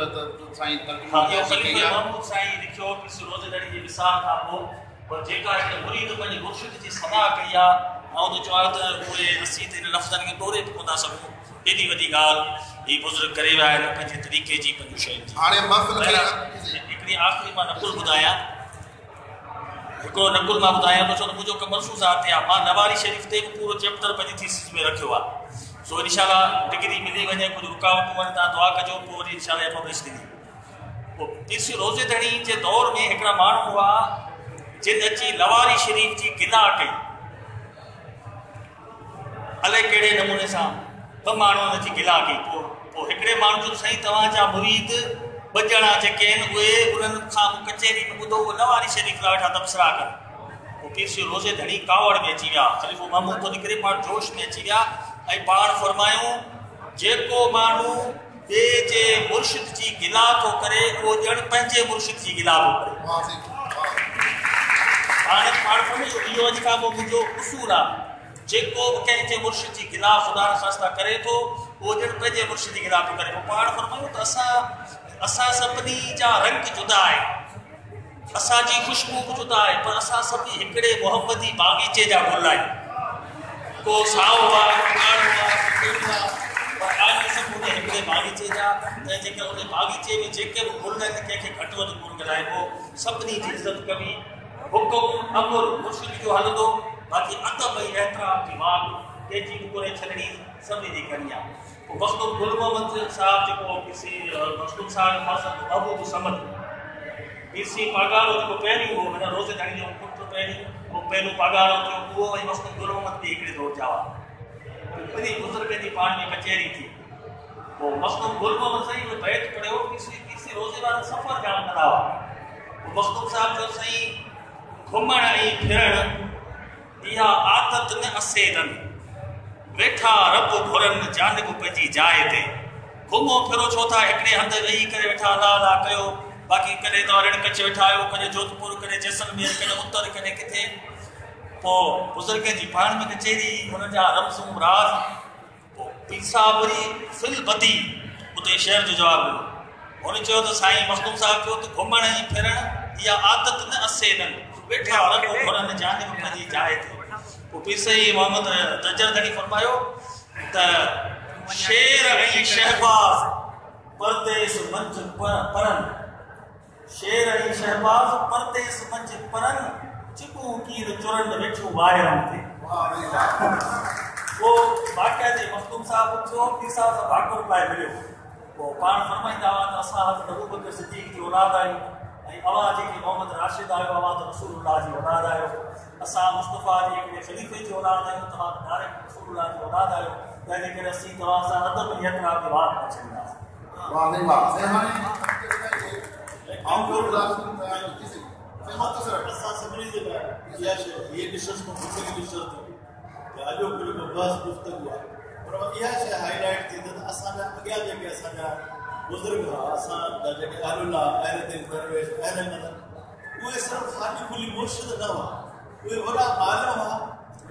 साईं हाँ इहो ख़लीफ़े महमूद साईं लिखियो पीर रोज़े जी विसार खां पोइ पर जेका हिकु मुरीद पंहिंजे मुर्शिद जी सदा कई आहे ऐं त चवां त उहे असीं त हिन लफ़्ज़नि खे तोड़े बि कोन था सघूं। एॾी वॾी ॻाल्हि ही बुज़ुर्ग करे विया आहिनि पंहिंजे तरीक़े जी पंहिंजूं शयुनि जी। हाणे महफ़िल हिकिड़ी आख़िरी मां नकुल ॿुधायां, हिकिड़ो नकुल मां ॿुधायां थो छो त मुंहिंजो कमु मलसूज़ात ते आहे। मां नवारी शरीफ़ ते पूरो चैप्टर पंहिंजी थीसिस में रखियो आहे। सो इंशाअल्लाह डिग्री मिली वञे, कुझु रुकावटूं वञनि तव्हां दुआ कजो, पोइ वरी इंशाअल्लाह पब्लिश थींदी। पोइ पीर रोज़े धणी जे दौर में हिकिड़ा माण्हू हुआ जिन अची लवारी शरीफ़ जी गिला कई, अलाए कहिड़े नमूने सां ॿ माण्हू हुन जी गिला कई। पोइ हिकिड़े माण्हू जो साईं तव्हांजा मुरीद ॿ ॼणा जेके आहिनि उहे उन्हनि खां कचहरी में ॿुधो उहे लवारी शरीफ़ लाइ वेठा तबसरा कनि। पोइ पीर रोज़े धणी कावड़ में अची विया, ख़लीफ़ो महमूद तो निकिरे पाण जोश में अची विया ऐं पाण फरमायूं जेको माण्हू ॿिए जे मुर्शिद जी गिला थो करे उहो ॼण पंहिंजे मुर्शिद जी गिला थो करे। पाण फरमायो इहो अॼु खां पोइ मुंहिंजो उसूल आहे, जेको बि कंहिंजे मुर्शिद जी गिला ख़ुदा ख़ास्ता करे थो उहो ॼण पंहिंजे मुर्शिद जी गिला थो करे। पोइ पाण फरमायूं त असां सभिनी जा रंग जुदा आहे, असांजी ख़ुशबू बि जुदा आहे, पर असां सभई हिकिड़े मोहम्मदी बाग़ीचे जा गुल आहियूं। को साओ आहे, को ॻाढ़ो आहे, को आहे, सभु उन हिकिड़े बाग़ीचे जा। तंहिंजे करे उन बाग़ीचे में जेके बि गुल आहिनि कंहिंखे घटि वधि गुल ॻाल्हाइबो, सभिनी जी इज़त कबी, हुकुम अमुर मुर्शिद जो हलंदो, बाक़ी अदब ऐं एहतराम जी वाग कंहिंजी बि कोन्हे छॾणी, सभिनी जी करणी आहे। पोइ मखदूम गुल मोहम्मद साहिबु जेको मखदूम साहिबु महबूब समद पीसी पागारो जेको पहिरियों हो माना रोज़े धणी जो पुटु पहिरियों पागारो थियो उहो ऐं मखदूम गुल मोहम्मद बि हिकिड़े दौर जा हुआ। ॿिन्ही बुज़ुर्ग जी पाण में कचहरी थी। पोइ मखदूम गुल मोहम्मद साईं जो बैत पढ़ियो, पीसी रोज़े वारा सफ़र जाम कंदा हुआ। पोइ मखदूम साहिबु जो साईं घुमण ऐं फिरण इहा आदत न असेरनि, वेठा रब घुरनि जानिब पंहिंजी जाइ ते, घुमो फिरो छो था हिकिड़े हंधि वेही करे वेठा अला अला कयो, बाक़ी कॾहिं तव्हां रण कच्छ वेठा आहियो, कॾहिं जोधपुर, कॾहिं जैसलमेर, कॾहिं उत्तर, कॾहिं किथे। पोइ बुज़ुर्ग जी पाण में कचहरी, हुन जा रमज़ूं राज़। पोइ पीर साहिबु वरी फिल बदी उते शहर जो जवाबु ॾिनो। हुन चयो त साईं मखदूम साहिबु चयो त घुमण ऐं फिरण इहा आदत न असेरनि, वेठा रब घुरनि जानिब पंहिंजी जाइ ते। पोइ पीर साईं मोहम्मद तजर धणी फरमायो त शेर ऐं शहबाज़ परदेस मंझ परनि, शेर ऐं शहबाज़ परदेस मंझ परनि, चिकूं कीर चुरनि वेठियूं वाहिरनि ते। पोइ बाक़ाइदे मखदूम साहिबु थियो, पीर साहिब सां भाकुर पाए मिलियो। पोइ पाण फरमाईंदा हुआ त असां हज़रत अबू बकर सिद्दीक़ जी औलाद आहियूं ऐं अवां जेके मोहम्मद राशिद आहियो अवां त रसूलुल्लाह जी औलाद आहियो, असां मुस्तफ़ा जी हिकिड़े ख़लीफ़े जी औलाद आहियूं, तव्हां डायरेक्ट रसूलुल्लाह जी औलाद आहियो, तंहिंजे करे असीं तव्हां सां अदब ऐं एहतराम जी वात न छॾींदासीं। असां सभिनी जे लाइ इहा शइ हीअ ॾिसोसि को मुख़्तलिफ़ ॾिसोसि त अॼोकल्ह को बस गुफ़्तगू आहे, पर इहा शइ हाईलाइट थी त असांजा अॻियां जेके असांजा बुज़ुर्ग हुआ, असांजा जेके अहलुल्लाह, अहल दिल दरवेश, अहल नज़र, उहे सिर्फ़ु ख़ाली खुली मुर्शिद न हुआ, उहे वॾा आलिम हुआ,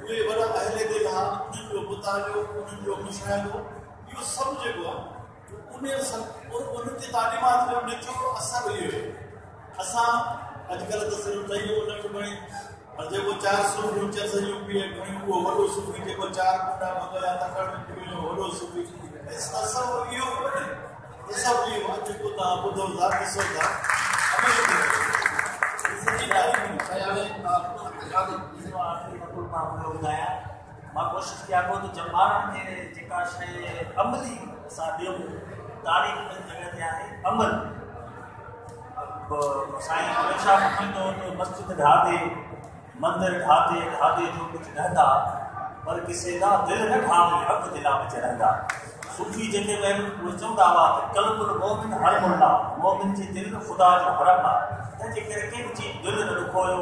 उहे वॾा अहल दिल हुआ, उन्हनि जो मुतालियो, उन्हनि जो मुशाहिदो, इहो सभु जेको आहे उन्हनि जी तालीमात जो निचोड़ो असरु इहो। असां अॼुकल्ह त सिर्फ़ु टई उन खे खणी जेको 4 सूफ़ियूं चसरियूं पीए खणी उहो वॾो सूफ़ी, जेको 4 कुंडा भॻया तकड़ में पीओ वॾो सूफ़ी, सभु इहो कोन्हे, सभु इहो जेको तव्हां ॿुधो था ॾिसो था। मां कोशिशि कयां पियो त जमाननि में जेका शइ अमली असां ॾियूं, तारीख़ जॻह ते आहे अमल। साईं हमेशह फरमाईंदो त मस्जिद ढाहे, मंदिर ढाहे जो कुझु रहंदा, पर किसे दा दिल न ढाहे, हक़ दिला में रहंदा। सूफ़ी जेके आहिनि उहे चवंदा हुआ त क़ल्बुल मोमिन हरमुल्लाह, मोमिन जी दिलि ख़ुदा जो हरम आहे। तंहिंजे करे कंहिं बि चीज दिलि न ॾुखोयो,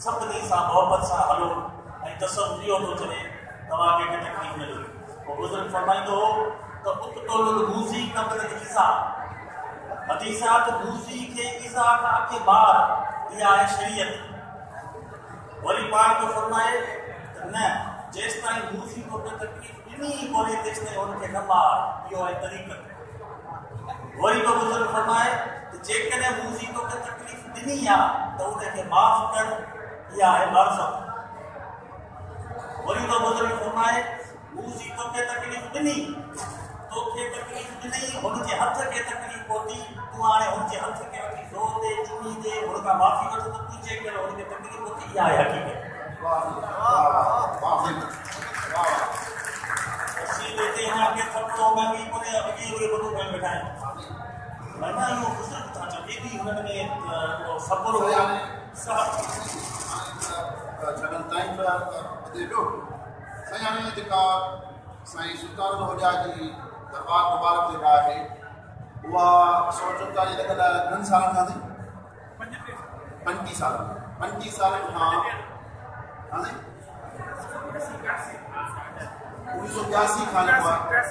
सभिनी सां मोहबत सां हलो ऐं तसवुर इहो थो चवे तव्हांखे कंहिं तकलीफ़ न ॾियो। पोइ बुज़ुर्ग फरमाईंदो हो त उतुल मूज़ी क़ब्ल ईज़ा, हदीसात मूज़ी खे ईज़ा खां अॻे ॿार, इहा आहे शरीयत। वरी पाक तो फरमाए न जेस ताईं मूसी को तकलीफ ॾिनी कोन्हे तेस ताईं हुनखे न मार, इहो आहे तरीक़त। वरी को बुज़ुर्ग फरमाए त जेकॾहिं मूसी तोखे तकलीफ़ ॾिनी आहे त उनखे माफ़ कर, इहा आहे मर्ज़। वरी को बुज़ुर्ग फरमाए मूसी तोखे तकलीफ़ ॾिनी, तोखे तकलीफ़ ॾिनी, हुनजे हथ खे तकलीफ़ पहुती, तूं हाणे हुनजे हथ खे वठी ज़ोर ॾे, चुमी ॾे, हुनखां माफ़ी वठ त तूं जेकॾहिं हुनखे तकलीफ़ पहुती, इहा आहे हक़ीक़त। असीं हिते हिन खे थपड़ो महंगी कोन्हे, अॻे उहे वॾो करे वेठा आहिनि। माना इहो बुज़ुर्ग था चओ, एॾी हुननि में सब्र हुयो। छॾण टाइम ॿुधे पियो साईं। हाणे जेका साईं सुल्तान होजा जी दरबार मुबारक जेका आहे उहा 144 लॻल घणनि सालनि खां थी? 35 साल। 35 सालनि खां हाणे 1982 खां जेको आहे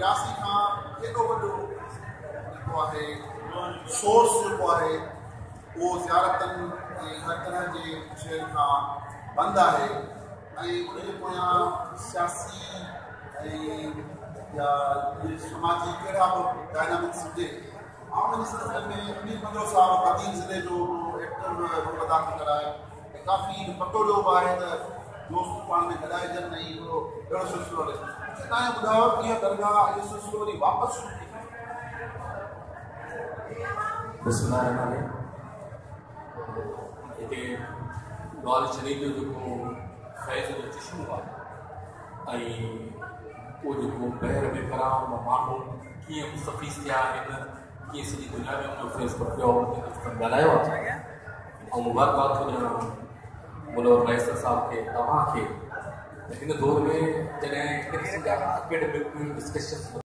83 खां केॾो वॾो जेको आहे सोर्स जेको आहे उहो ज़ियारतनि ऐं हर तरह जे शयुनि खां बंदि आहे। ऐं उनजे पोयां सियासी ऐं या समाजी कहिड़ा बि डायनामिक्स हुजे। आउं इन सिलसिले में अमीर मंदो साहब कदीम ज़िले जो एक्टर रोल अदा थी कराए, काफ़ी पतो ॾियो बि आहे त दोस्त पाण में गॾाइजनि ऐं हिकिड़ो अहिड़ो सिलसिलो हले। तव्हां ॿुधायो इहा दरगाह इहो सिलसिलो वरी वापसि शुरू थी? हिते नवाज़ शरीफ़ जो जेको फैज़ जो चश्मो आहे ऐं उहो जेको बहिर में कराम माण्हू कीअं मुस्तफ़ीज़ थिया आहिनि, कीअं सॼी दुनिया में उनजो फैज़ पहुतो ॻाल्हायो आहे। ऐं मुबारकबाद थो ॾियां मुनव्वर मैसर साहब खे, तव्हांखे हिन दौर में जॾहिं एकेडमिक डिस्कशन